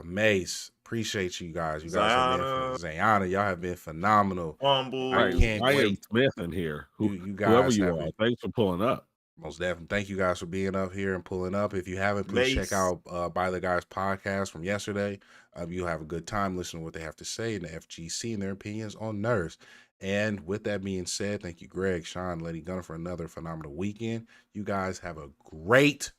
Speaker 1: Mace, appreciate you guys. You guys have been Zayana. Y'all have been phenomenal.
Speaker 3: Humble.
Speaker 1: I can't wait.
Speaker 2: Smith in here.
Speaker 1: You guys,
Speaker 2: whoever you are, thanks for pulling up.
Speaker 1: Most definitely. Thank you guys for being up here and pulling up. If you haven't, please check out By the Guys podcast from yesterday. You'll have a good time listening to what they have to say in the FGC and their opinions on nerds. And with that being said, thank you, Greg, Sean, Lady Gunner, for another phenomenal weekend. You guys have a great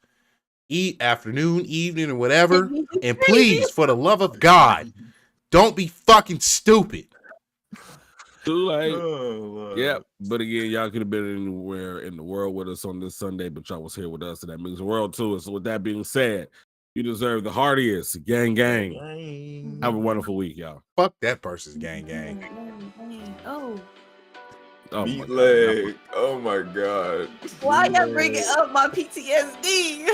Speaker 1: afternoon, evening, or whatever. And please, for the love of God, don't be fucking stupid.
Speaker 2: Too late. Yeah, but again, y'all could have been anywhere in the world with us on this Sunday, but y'all was here with us, and that means the world to us. So with that being said, you deserve the heartiest gang. Have a wonderful week, y'all.
Speaker 1: Fuck that person's gang.
Speaker 3: Meat leg. Oh my God.
Speaker 4: Why y'all bringing up my PTSD?